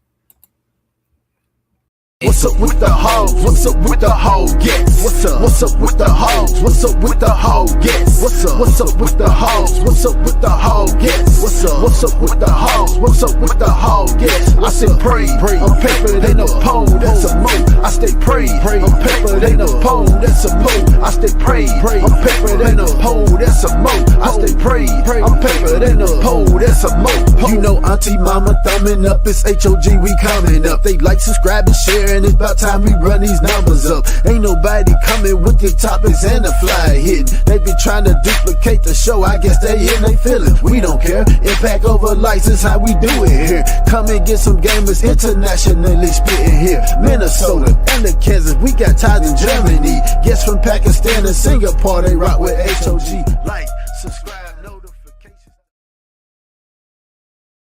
What's up with the hoes? What's up with the hoe? Yes. What's up with the hoes? What's up with the hoe? Yes. What's up with the hoes? What's up with the hoe? Yes. What's up with the hoes? What's up with the hoe? Yes. I say pray, on paper, they no pole, that's a mo. I stay pray, on paper, they no pole, that's a mo. I stay pray, on paper, they no pole, that's a mo. I stay pray, on paper, they no pole, that's a mo. You know Auntie Mama thumbing up, it's H.O.G, we coming up. They like, subscribe, and share. And it's about time we run these numbers up. Ain't nobody coming with the topics and the fly hitting. They be trying to duplicate the show. I guess they in they feelings. We don't care. Impact over likes is how we do it here. Come and get some gamers internationally spitting here. Minnesota and the Kansas. We got ties in Germany. Guests from Pakistan and Singapore. They rock with H.O.G. like